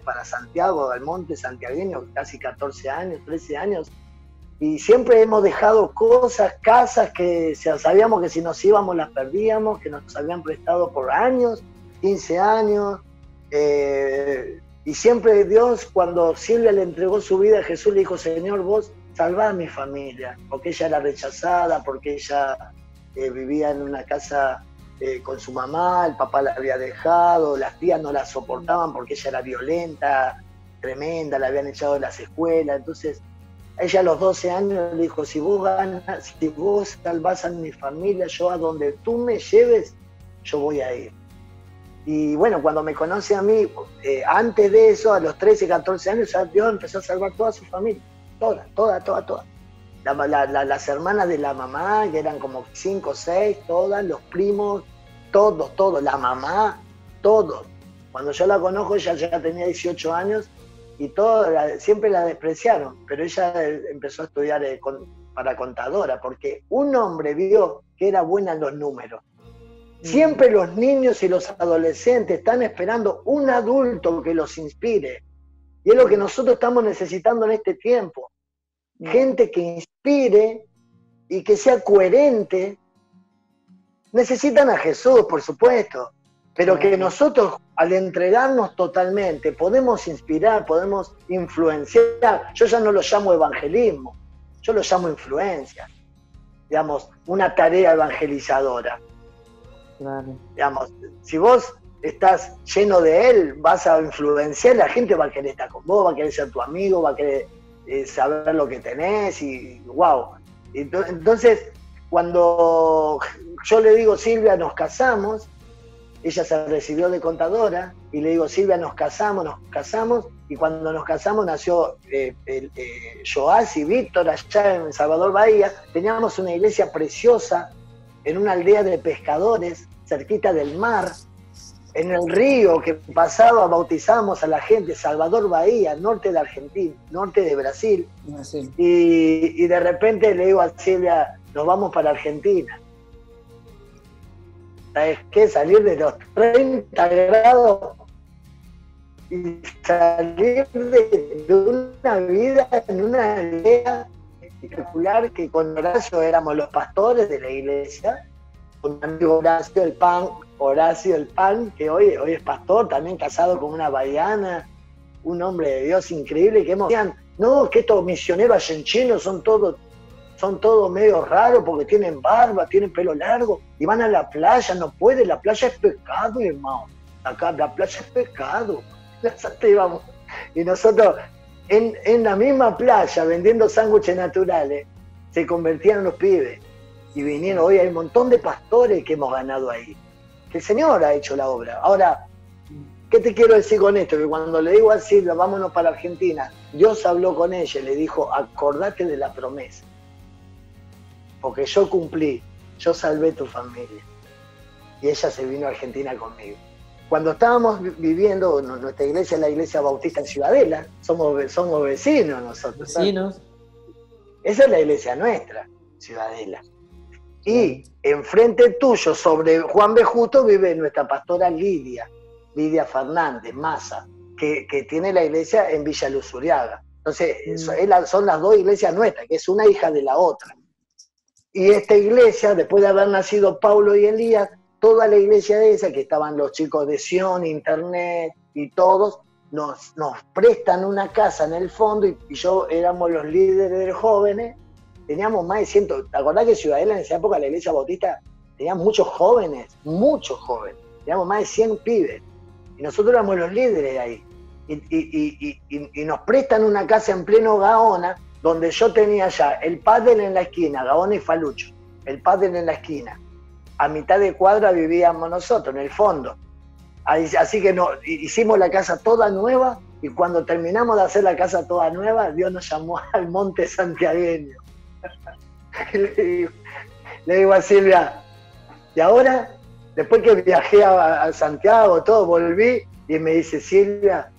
para Santiago, del Monte santiagueño, casi 14 años, 13 años, y siempre hemos dejado cosas, casas que sabíamos que si nos íbamos las perdíamos, que nos habían prestado por años, 15 años, y siempre Dios, cuando Silvia le entregó su vida a Jesús, le dijo, Señor, vos salvá a mi familia, porque ella era rechazada, porque ella vivía en una casa con su mamá, el papá la había dejado, las tías no la soportaban porque ella era violenta, tremenda, la habían echado de las escuelas. Entonces ella a los 12 años le dijo, si vos salvás a mi familia, yo a donde tú me lleves, yo voy a ir. Y bueno, cuando me conoce a mí, antes de eso, a los 13, 14 años, Dios empezó a salvar toda su familia, toda. Las hermanas de la mamá, que eran como 5 o 6, todas, los primos, todos, la mamá, todos. Cuando yo la conozco, ella ya tenía 18 años y siempre la despreciaron, pero ella empezó a estudiar para contadora, porque un hombre vio que era buena en los números. Siempre los niños y los adolescentes están esperando un adulto que los inspire. Y es lo que nosotros estamos necesitando en este tiempo. Gente que inspire y que sea coherente. Necesitan a Jesús, por supuesto, pero que nosotros, al entregarnos totalmente, podemos inspirar, podemos influenciar. Yo ya no lo llamo evangelismo, yo lo llamo influencia. Digamos, una tarea evangelizadora. Claro. Digamos, si vos estás lleno de Él, vas a influenciar, la gente va a querer estar con vos, va a querer ser tu amigo, va a querer saber lo que tenés y wow. Entonces, cuando yo le digo, Silvia, nos casamos, ella se recibió de contadora, y le digo, Silvia, nos casamos, y cuando nos casamos nació Joás y Víctor allá en Salvador Bahía. Teníamos una iglesia preciosa en una aldea de pescadores, cerquita del mar, en el río que pasaba, bautizábamos a la gente, Salvador Bahía, norte de Argentina, norte de Brasil. Sí. Y de repente le digo a Silvia, nos vamos para Argentina. ¿Sabes qué? Salir de los 30 grados y salir de una vida en una aldea espectacular, que con Horacio éramos los pastores de la iglesia, con mi amigo Horacio el Pan, que hoy es pastor, también casado con una bahiana, un hombre de Dios increíble, que decían, no, que estos misioneros argentinos son todos medio raros porque tienen barba, tienen pelo largo y van a la playa. No puede, la playa es pecado, hermano. Acá la playa es pecado. Y nosotros en la misma playa vendiendo sándwiches naturales se convertían los pibes y vinieron. Hoy hay un montón de pastores que hemos ganado ahí, que el Señor ha hecho la obra. Ahora, ¿qué te quiero decir con esto? Que cuando le digo a Silvia, vámonos para Argentina, Dios habló con ella y le dijo, acordate de la promesa. porque yo cumplí, yo salvé tu familia. Y ella se vino a Argentina conmigo. Cuando estábamos viviendo, nuestra iglesia es la iglesia bautista en Ciudadela, somos vecinos nosotros. Vecinos. Esa es la iglesia nuestra, Ciudadela. Y enfrente tuyo, sobre Juan B. Justo, vive nuestra pastora Lidia Fernández, Massa, que tiene la iglesia en Villa Luzuriaga. Entonces, son las dos iglesias nuestras, que es una hija de la otra. Y esta iglesia, después de haber nacido Paulo y Elías, toda la iglesia esa, que estaban los chicos de Sion, Internet y todos, nos prestan una casa en el fondo, y yo éramos los líderes de jóvenes, teníamos más de 100, ¿te acordás que Ciudadela en esa época, la iglesia bautista, tenía muchos jóvenes, teníamos más de 100 pibes, y nosotros éramos los líderes de ahí, y nos prestan una casa en pleno Gaona, donde yo tenía ya el pádel en la esquina, Gaona y Falucho, el pádel en la esquina, a mitad de cuadra vivíamos nosotros, en el fondo. Así que hicimos la casa toda nueva, y cuando terminamos de hacer la casa toda nueva, Dios nos llamó al monte santiagueño. Le digo a Silvia, y ahora, después que viajé a Santiago, todo, volví, y me dice, Silvia,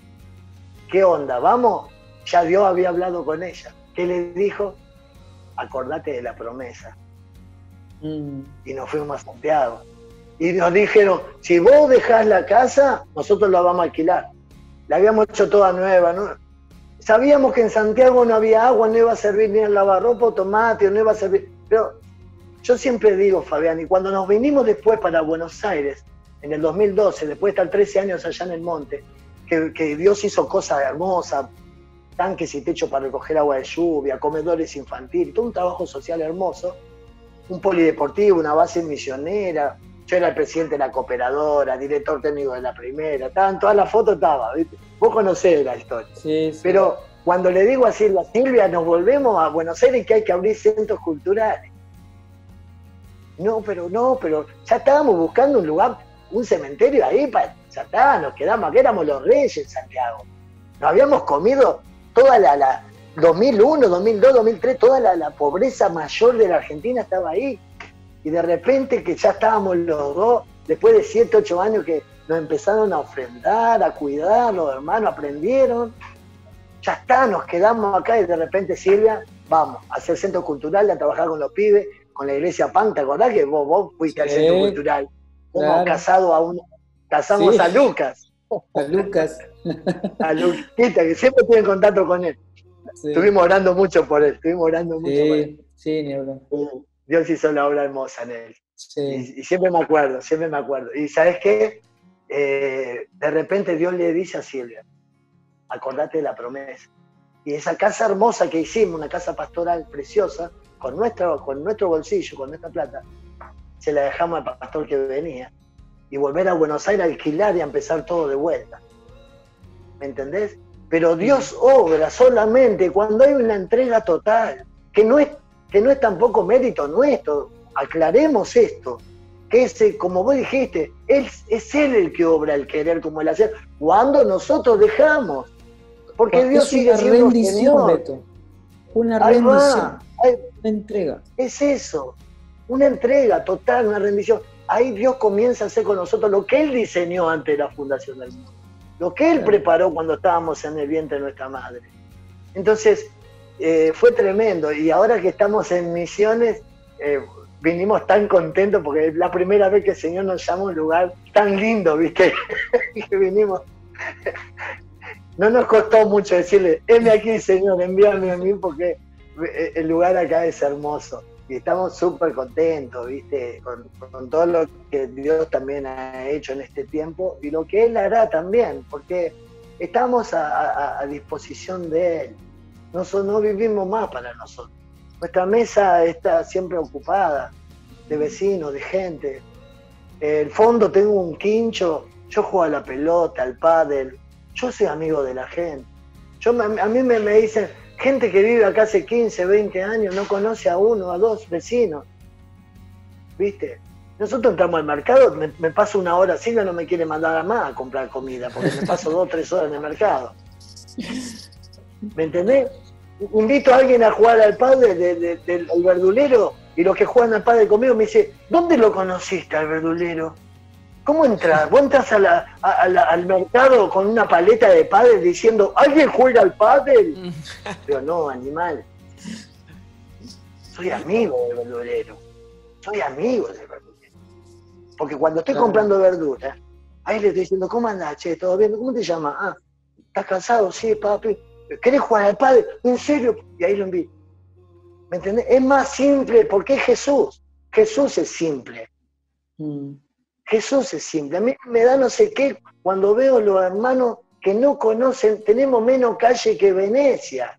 ¿qué onda? ¿Vamos? Ya Dios había hablado con ella. ¿Qué le dijo? Acordate de la promesa. Y nos fuimos a Santiago. Y nos dijeron, si vos dejás la casa, nosotros la vamos a alquilar. La habíamos hecho toda nueva, ¿no? Sabíamos que en Santiago no había agua, no iba a servir ni el lavarropa automático, no iba a servir. Pero yo siempre digo, Fabián, y cuando nos vinimos después para Buenos Aires, en el 2012, después de estar 13 años allá en el monte, que Dios hizo cosas hermosas, tanques y techo para recoger agua de lluvia, comedores infantiles, todo un trabajo social hermoso, un polideportivo, una base misionera. Yo era el presidente de la cooperadora, director técnico de la primera, estaban todas las fotos, ¿viste? Vos conocés la historia. Sí. Pero cuando le digo a Silvia, nos volvemos a Buenos Aires, que hay que abrir centros culturales. No, pero ya estábamos buscando un lugar, un cementerio ahí, ya está, nos quedamos, aquí éramos los reyes en Santiago. Nos habíamos comido toda la 2001, 2002, 2003, toda la pobreza mayor de la Argentina estaba ahí. Y de repente que ya estábamos los dos, después de 7, 8 años que nos empezaron a ofrendar, a cuidar, los hermanos aprendieron, ya está, nos quedamos acá, y de repente, Silvia, vamos a hacer centro cultural, a trabajar con los pibes, con la iglesia PAN. ¿Te acordás que vos fuiste al centro cultural? Hemos casamos a Lucas. A Lucas. A Luquita, que siempre estoy en contacto con él. Sí. Estuvimos orando mucho por él, por él. Sí, ni hablar. Dios hizo la obra hermosa en él. Sí. Y siempre me acuerdo. Y ¿sabes qué? De repente Dios le dice a Silvia, acordate de la promesa. Y esa casa hermosa que hicimos, una casa pastoral preciosa, con nuestro bolsillo, con nuestra plata, se la dejamos al pastor que venía. Y volver a Buenos Aires a alquilar y a empezar todo de vuelta. ¿Me entendés? Pero Dios obra solamente cuando hay una entrega total, que no es tampoco mérito nuestro. Aclaremos esto, que como vos dijiste, es Él el que obra el querer como el hacer, cuando nosotros dejamos, porque Dios sigue siendo Señor. Beto. Una rendición, una entrega. Es eso, una entrega total, una rendición. Ahí Dios comienza a hacer con nosotros lo que Él diseñó antes de la fundación del mundo, lo que Él preparó cuando estábamos en el vientre de nuestra madre. Entonces, fue tremendo, y ahora que estamos en misiones, vinimos tan contentos porque es la primera vez que el Señor nos llama a un lugar tan lindo, ¿viste? Que vinimos. No nos costó mucho decirle, heme aquí, Señor, envíame a mí, porque el lugar acá es hermoso. Y estamos súper contentos, ¿viste? Con todo lo que Dios también ha hecho en este tiempo y lo que Él hará también, porque estamos a disposición de Él. No vivimos más para nosotros. Nuestra mesa está siempre ocupada de vecinos, de gente. El fondo tengo un quincho, yo juego a la pelota, al pádel, yo soy amigo de la gente. A mí me dicen, gente que vive acá hace 15, 20 años, no conoce a uno, a dos vecinos. ¿Viste? Nosotros entramos al mercado, me paso una hora, Silvia no me quiere mandar a más a comprar comida, porque me paso 2 o 3 horas en el mercado. ¿Me entendés? Invito a alguien a jugar al pádel del verdulero y los que juegan al pádel conmigo me dicen, ¿dónde lo conociste al verdulero? ¿Cómo entras? ¿Vos entras al mercado con una paleta de pádel diciendo, ¿alguien juega al pádel? Pero no, animal. Soy amigo del verdulero. Soy amigo del verdulero. Porque cuando estoy comprando verduras, ahí le estoy diciendo, ¿cómo andás, che? ¿Todo bien? ¿Cómo te llamas? Ah, ¿estás cansado? Sí, papi. ¿Querés jugar al pádel? ¿En serio? Y ahí lo invito. ¿Me entendés? Es más simple porque es Jesús. Jesús es simple. Jesús es simple. A mí me da no sé qué cuando veo los hermanos que no conocen, tenemos menos calle que Venecia.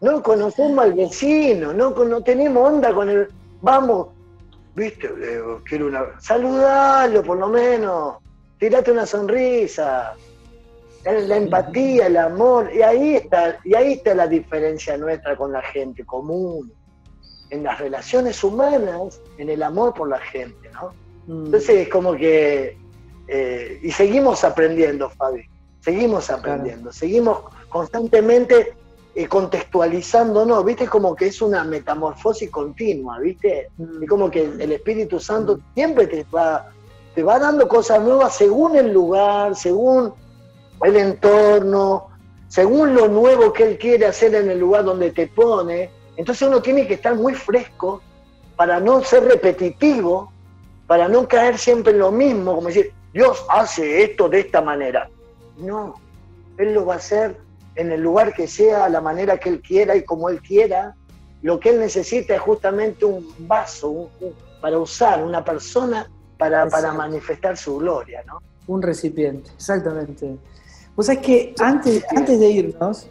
No conocemos al vecino, no tenemos onda con el... Vamos, viste, quiero saludalo por lo menos, tirate una sonrisa. La empatía, el amor, y ahí está la diferencia nuestra con la gente común, en las relaciones humanas, en el amor por la gente, ¿no? Entonces es como que, y seguimos aprendiendo, Fabi, seguimos aprendiendo, seguimos constantemente contextualizándonos, ¿viste? Como que es una metamorfosis continua, ¿viste? Es como que el Espíritu Santo siempre te va dando cosas nuevas según el lugar, según el entorno, según lo nuevo que Él quiere hacer en el lugar donde te pone. Entonces uno tiene que estar muy fresco para no ser repetitivo, para no caer siempre en lo mismo, como decir, Dios hace esto de esta manera. No, Él lo va a hacer en el lugar que sea, a la manera que Él quiera y como Él quiera. Lo que Él necesita es justamente un vaso para usar, una persona para manifestar su gloria, ¿no? Un recipiente, exactamente. Pues es que antes de irnos,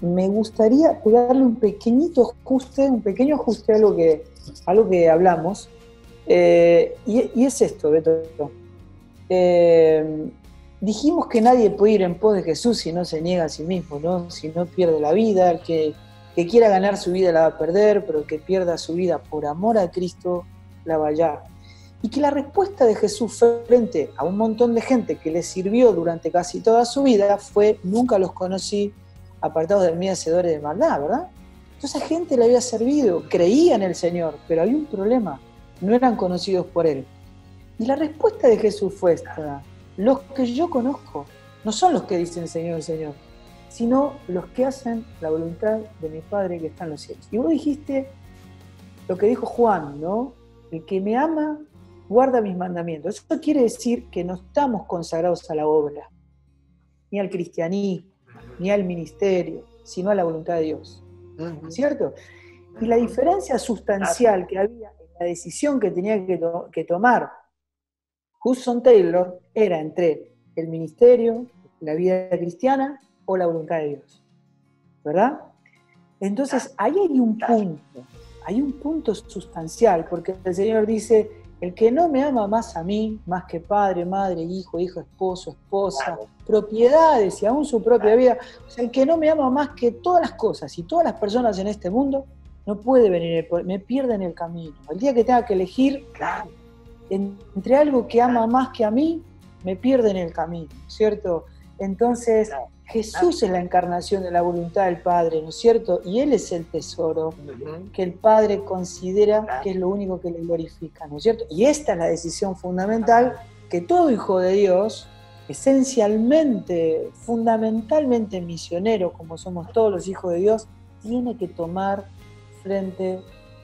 me gustaría darle un pequeño ajuste a lo que hablamos. Y es esto, Beto. Dijimos que nadie puede ir en pos de Jesús si no se niega a sí mismo, ¿no? Si no pierde la vida, el que quiera ganar su vida la va a perder, pero el que pierda su vida por amor a Cristo la va a hallar. Y que la respuesta de Jesús frente a un montón de gente que le sirvió durante casi toda su vida fue: nunca los conocí, apartados de mí, hacedores de maldad, ¿verdad? Entonces esa gente le había servido, creía en el Señor, pero había un problema, no eran conocidos por Él. Y la respuesta de Jesús fue esta: los que yo conozco no son los que dicen Señor, Señor, sino los que hacen la voluntad de mi Padre que está en los cielos. Y vos dijiste lo que dijo Juan, ¿no? El que me ama guarda mis mandamientos. Eso quiere decir que no estamos consagrados a la obra, ni al cristianismo, ni al ministerio, sino a la voluntad de Dios. ¿Cierto? Y la diferencia sustancial que había en la decisión que tenía que tomar Hudson Taylor era entre el ministerio, la vida cristiana o la voluntad de Dios. ¿Verdad? Entonces, ahí hay un punto sustancial, porque el Señor dice: el que no me ama más a mí, más que padre, madre, hijo, esposo, esposa, propiedades y aún su propia vida, o sea, el que no me ama más que todas las cosas y todas las personas en este mundo, no puede venir, me pierde en el camino. El día que tenga que elegir entre algo que ama más que a mí, me pierde en el camino, ¿cierto? Entonces, Jesús es la encarnación de la voluntad del Padre, ¿no es cierto? Y Él es el tesoro que el Padre considera que es lo único que le glorifica, ¿no es cierto? Y esta es la decisión fundamental que todo hijo de Dios, esencialmente, fundamentalmente misionero, como somos todos los hijos de Dios, tiene que tomar frente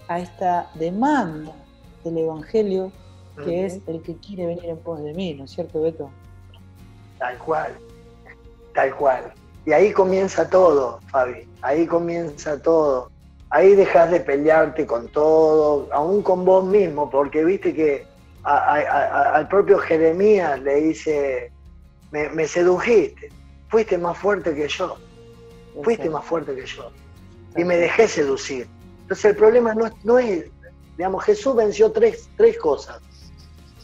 a esta demanda del Evangelio, que es el que quiere venir en pos de mí, ¿no es cierto, Beto? Tal cual. Y ahí comienza todo, Fabi, ahí comienza todo. Ahí dejas de pelearte con todo, aún con vos mismo, porque viste que al propio Jeremías le dice: me sedujiste, fuiste más fuerte que yo, y me dejé seducir. Entonces el problema no es, digamos, Jesús venció tres cosas: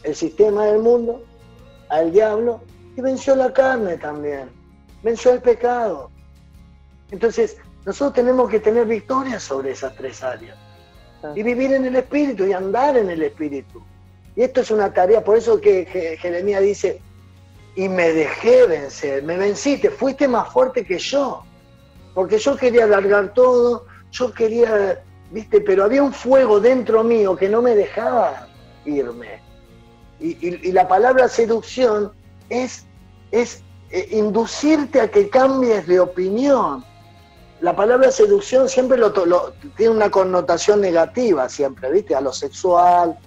el sistema del mundo, al diablo, y venció la carne también. Venció el pecado. Entonces, nosotros tenemos que tener victoria sobre esas tres áreas. Y vivir en el Espíritu y andar en el Espíritu. Y esto es una tarea, por eso que Jeremías dice: y me dejé vencer, me venciste, fuiste más fuerte que yo. Porque yo quería alargar todo, yo quería, ¿viste? Pero había un fuego dentro mío que no me dejaba irme. Y la palabra seducción es inducirte a que cambies de opinión. La palabra seducción siempre tiene una connotación negativa, siempre, ¿viste? A lo sexual.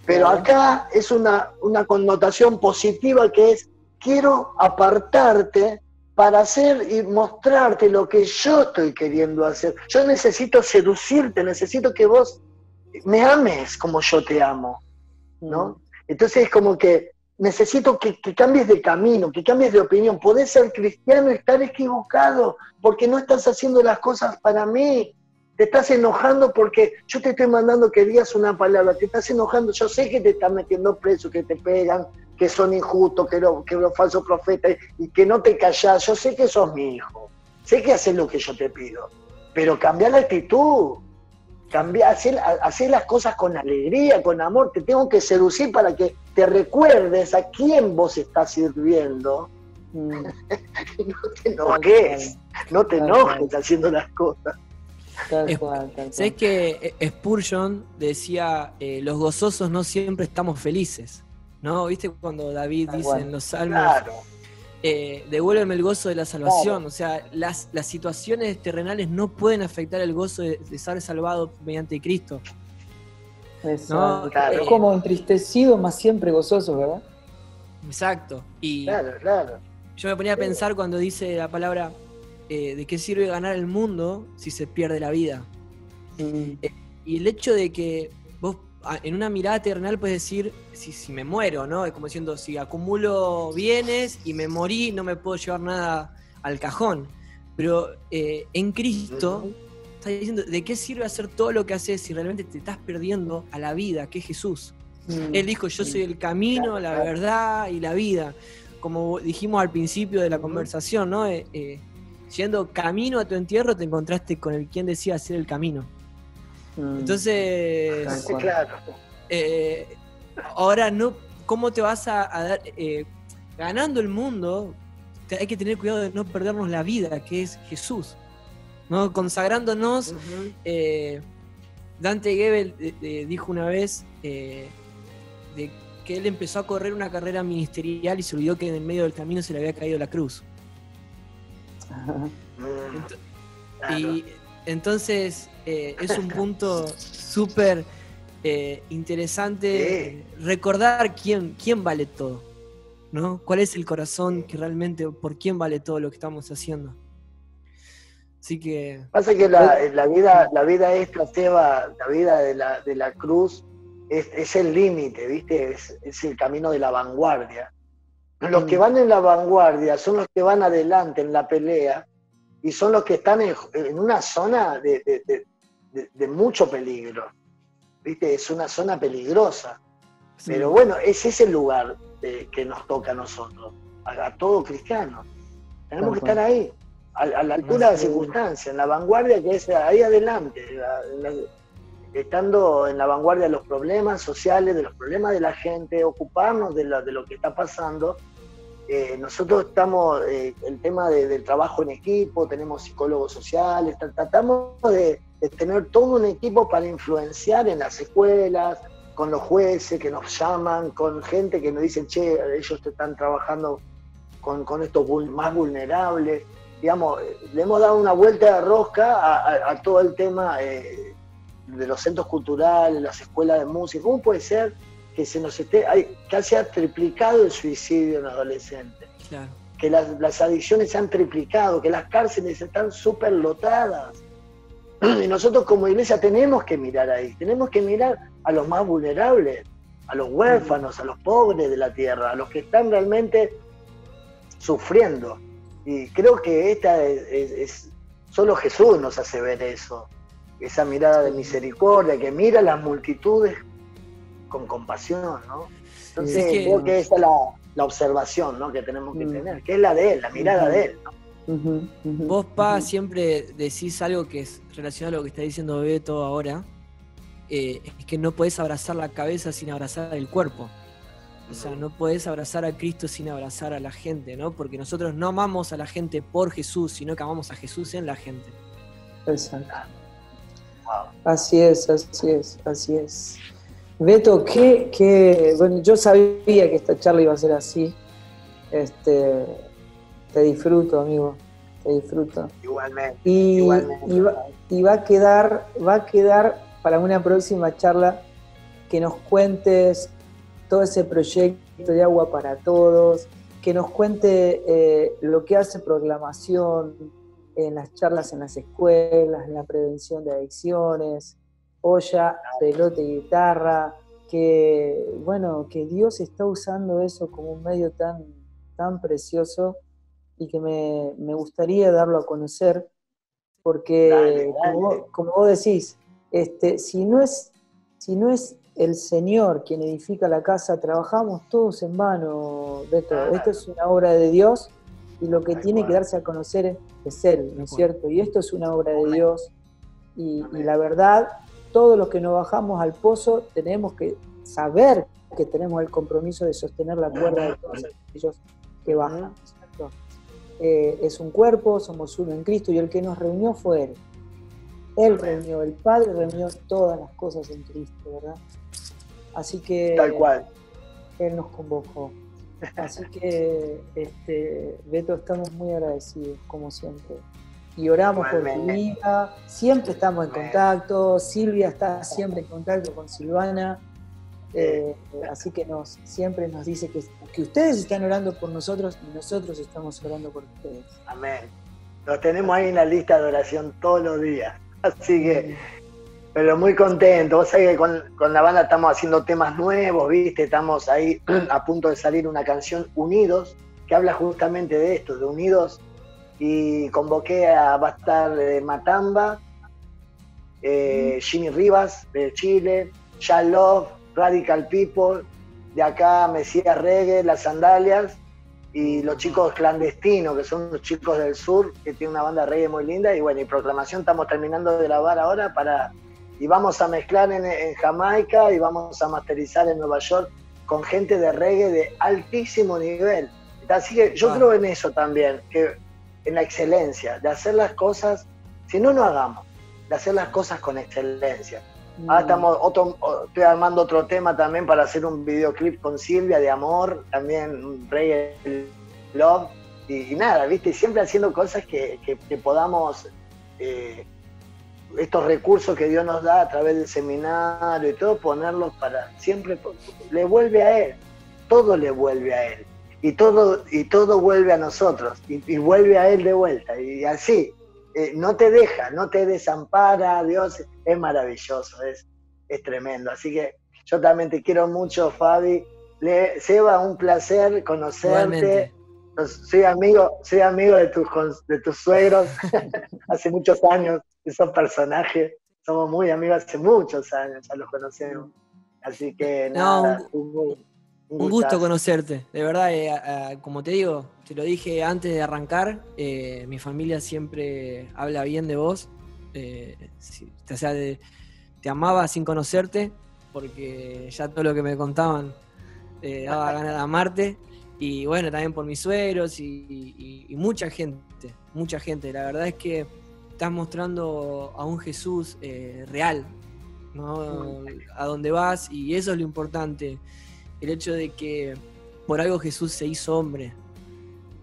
Pero acá es una connotación positiva, que es: quiero apartarte para hacer y mostrarte lo que yo estoy queriendo hacer. Yo necesito seducirte, necesito que vos me ames como yo te amo, ¿no? Entonces es como que necesito que cambies de camino, que cambies de opinión. Podés ser cristiano y estar equivocado, porque no estás haciendo las cosas para mí. Te estás enojando porque yo te estoy mandando que digas una palabra, te estás enojando, yo sé que te están metiendo preso, que te pegan, que son injustos, que los falsos profetas, y que no te callás. Yo sé que sos mi hijo, sé que haces lo que yo te pido, pero cambia la actitud, hacer las cosas con alegría, con amor. Te tengo que seducir para que te recuerdes a quién vos estás sirviendo. No te enojes, no te enojes haciendo las cosas. ¿Sabés que Spurgeon decía, los gozosos no siempre estamos felices? ¿No? ¿Viste cuando David dice en los Salmos, claro, devuélveme el gozo de la salvación? Claro. O sea, las situaciones terrenales no pueden afectar el gozo de ser salvado mediante Cristo. ¿No? Claro. Es como entristecido, más siempre gozoso, ¿verdad? Exacto. Y claro. yo me ponía a pensar cuando dice la palabra, ¿de qué sirve ganar el mundo si se pierde la vida? Y el hecho de que vos en una mirada terrenal puedes decir, si me muero, ¿no? Es como diciendo, si acumulo bienes y me morí, no me puedo llevar nada al cajón. Pero en Cristo está diciendo, ¿de qué sirve hacer todo lo que haces si realmente te estás perdiendo a la vida, que es Jesús? Él dijo, yo soy el camino, la verdad y la vida. Como dijimos al principio de la conversación, ¿no? Yendo camino a tu entierro te encontraste con el quien decía hacer el camino. Entonces, claro. Ahora no, ¿cómo te vas a dar? Ganando el mundo, hay que tener cuidado de no perdernos la vida, que es Jesús, ¿no? Consagrándonos. Dante Gebel dijo una vez de que él empezó a correr una carrera ministerial y se olvidó que en el medio del camino se le había caído la cruz. Y entonces es un punto súper interesante recordar quién vale todo, ¿no? ¿Cuál es el corazón que realmente, por quién vale todo lo que estamos haciendo? Así que pasa que la vida esta, Seba, la vida de la cruz es el límite, ¿viste? Es el camino de la vanguardia. Los que van en la vanguardia son los que van adelante en la pelea y son los que están en una zona de mucho peligro, ¿viste? Es una zona peligrosa. Sí. Pero bueno, ese es el lugar que nos toca a nosotros, a todo cristiano. Tenemos que estar ahí, a la altura de las circunstancias, en la vanguardia, que es ahí adelante, estando en la vanguardia de los problemas sociales, de los problemas de la gente, ocuparnos de lo que está pasando. Nosotros estamos, el tema del trabajo en equipo, tenemos psicólogos sociales, tratamos de tener todo un equipo para influenciar en las escuelas, con los jueces que nos llaman, con gente que nos dicen, che, ellos están trabajando con estos más vulnerables. Digamos, le hemos dado una vuelta de rosca a todo el tema de los centros culturales, las escuelas de música. ¿Cómo puede ser que casi ha triplicado el suicidio en adolescentes? Claro. Que las adicciones se han triplicado, que las cárceles están súper lotadas. Y nosotros como iglesia tenemos que mirar ahí, tenemos que mirar a los más vulnerables, a los huérfanos, a los pobres de la tierra, a los que están realmente sufriendo. Y creo que solo Jesús nos hace ver eso, esa mirada de misericordia, que mira a las multitudes con compasión, ¿no? Entonces creo que esa es la observación, ¿no?, que tenemos que tener, que es la de él, la mirada de él, ¿no? Vos, Pa, siempre decís algo que es relacionado a lo que está diciendo Beto ahora, es que no podés abrazar la cabeza sin abrazar el cuerpo. O sea, no podés abrazar a Cristo sin abrazar a la gente, ¿no? Porque nosotros no amamos a la gente por Jesús, sino que amamos a Jesús en la gente. Exacto. Así es, así es, así es. Beto, bueno, yo sabía que esta charla iba a ser así. Te disfruto, amigo, te disfruto. Igualmente. Y va a quedar para una próxima charla que nos cuentes todo ese proyecto de Agua para Todos, que nos cuente lo que hace Proclamación en las charlas en las escuelas, en la prevención de adicciones, olla, pelota y guitarra, que Dios está usando eso como un medio tan precioso y que me gustaría darlo a conocer, porque dale. Como vos decís, si no es el Señor quien edifica la casa, trabajamos todos en vano, Beto. Esto es una obra de Dios y lo que tiene que darse a conocer es Él, ¿no es cierto? Y esto es una obra de Dios y la verdad, todos los que nos bajamos al pozo tenemos que saber que tenemos el compromiso de sostener la cuerda de todos aquellos que bajan, ¿cierto? Es un cuerpo, somos uno en Cristo y el que nos reunió fue Él. Él reunió, el Padre reunió todas las cosas en Cristo, ¿verdad? Así que tal cual. Él nos convocó. Así que, Beto, estamos muy agradecidos, como siempre. Y oramos por tu vida, siempre estamos en contacto, Silvia está siempre en contacto con Silvana, así que siempre nos dice que ustedes están orando por nosotros y nosotros estamos orando por ustedes. Amén. Los tenemos ahí en la lista de oración todos los días. Así que, pero muy contento. Vos sabés que con la banda estamos haciendo temas nuevos, ¿viste? Estamos ahí a punto de salir una canción, Unidos, que habla justamente de esto, de unidos. Y convoqué va a estar Matamba, Jimmy Rivas, de Chile, Ya Love, Radical People, de acá Mesías Reggae, Las Sandalias, y los chicos Clandestinos, que son los chicos del sur, que tienen una banda reggae muy linda, y bueno, y Proclamación estamos terminando de grabar ahora y vamos a mezclar en Jamaica y vamos a masterizar en Nueva York con gente de reggae de altísimo nivel. Así que yo creo en eso también, que en la excelencia, de hacer las cosas, si no hagamos, de hacer las cosas con excelencia. Ahora estoy armando otro tema también para hacer un videoclip con Silvia de amor, también un reggae love, y nada, ¿viste? Siempre haciendo cosas que podamos, estos recursos que Dios nos da a través del seminario y todo, ponerlos para siempre, le vuelve a Él, todo le vuelve a Él, y todo vuelve a nosotros, y vuelve a Él de vuelta, y así. No te deja, no te desampara, Dios es maravilloso, es tremendo. Así que yo también te quiero mucho, Fabi. Seba, un placer conocerte. Soy amigo de tus suegros hace muchos años, esos personajes. Somos muy amigos hace muchos años, ya los conocemos. Así que nada, un gusto conocerte, de verdad, como te digo, te lo dije antes de arrancar, mi familia siempre habla bien de vos, o sea, te amaba sin conocerte, porque ya todo lo que me contaban daba ganas de amarte, y bueno, también por mis suegros y mucha gente, la verdad es que estás mostrando a un Jesús real, ¿no? A donde vas, y eso es lo importante. El hecho de que por algo Jesús se hizo hombre.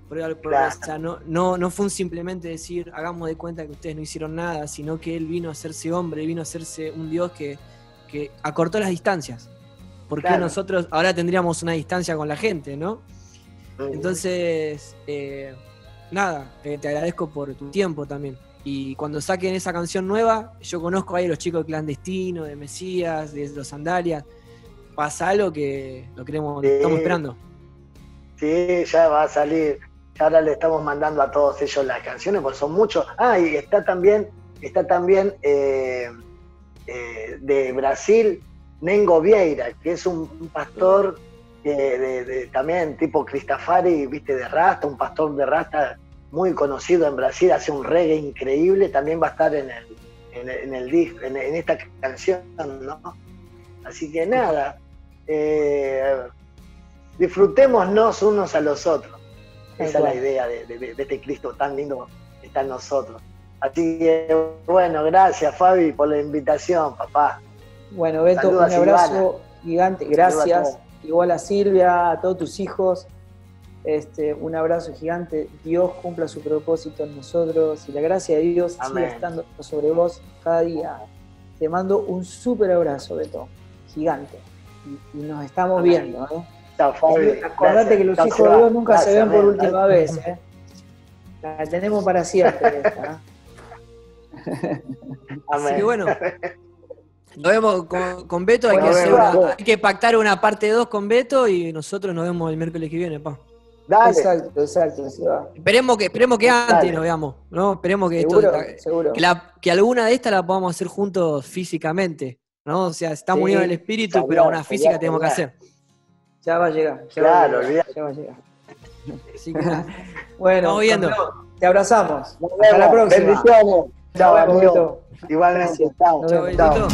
Claro. O sea, no fue simplemente decir, hagamos de cuenta que ustedes no hicieron nada, sino que Él vino a hacerse hombre, vino a hacerse un Dios que acortó las distancias. Porque nosotros ahora tendríamos una distancia con la gente, ¿no? Entonces, nada, te agradezco por tu tiempo también. Y cuando saquen esa canción nueva, yo conozco ahí a los chicos Clandestinos, de Mesías, de Los Sandalias. Pasa algo que lo estamos esperando. Sí, ya va a salir. Ahora le estamos mandando a todos ellos las canciones, porque son muchos. Y está también de Brasil, Nengo Vieira, que es un pastor también tipo Cristafari, viste, de Rasta, un pastor de Rasta muy conocido en Brasil, hace un reggae increíble, también va a estar en el disco, en esta canción, ¿no? Así que nada, disfrutémonos unos a los otros. Esa es la idea de este Cristo tan lindo que está en nosotros. Así que, bueno, gracias, Fabi, por la invitación, papá. Bueno, Beto, Saludos un abrazo gigante. Gracias. A Igual a Silvia, a todos tus hijos. Un abrazo gigante. Dios cumpla su propósito en nosotros y la gracia de Dios siga estando sobre vos cada día. Te mando un súper abrazo, Beto. Gigante. Y nos estamos viendo. Chao, Fabi. Acordate que los hijos de Dios nunca se ven por última vez. La tenemos para siempre esta. Así que bueno, nos vemos con Beto. Hay que pactar una parte 2 con Beto y nosotros nos vemos el miércoles que viene, pa. Dale. Exacto. Esperemos que antes nos veamos, ¿no? Esperemos que seguro. Que alguna de estas la podamos hacer juntos físicamente, ¿no? O sea, estamos unidos en el espíritu, pero una física tenemos que hacer. Ya va a llegar. Ya va a llegar. Así que, bueno, estamos viendo. Te abrazamos. Hasta la próxima. Bendiciones. Chao, amigo. Igualmente. Chao. Chao, Betito.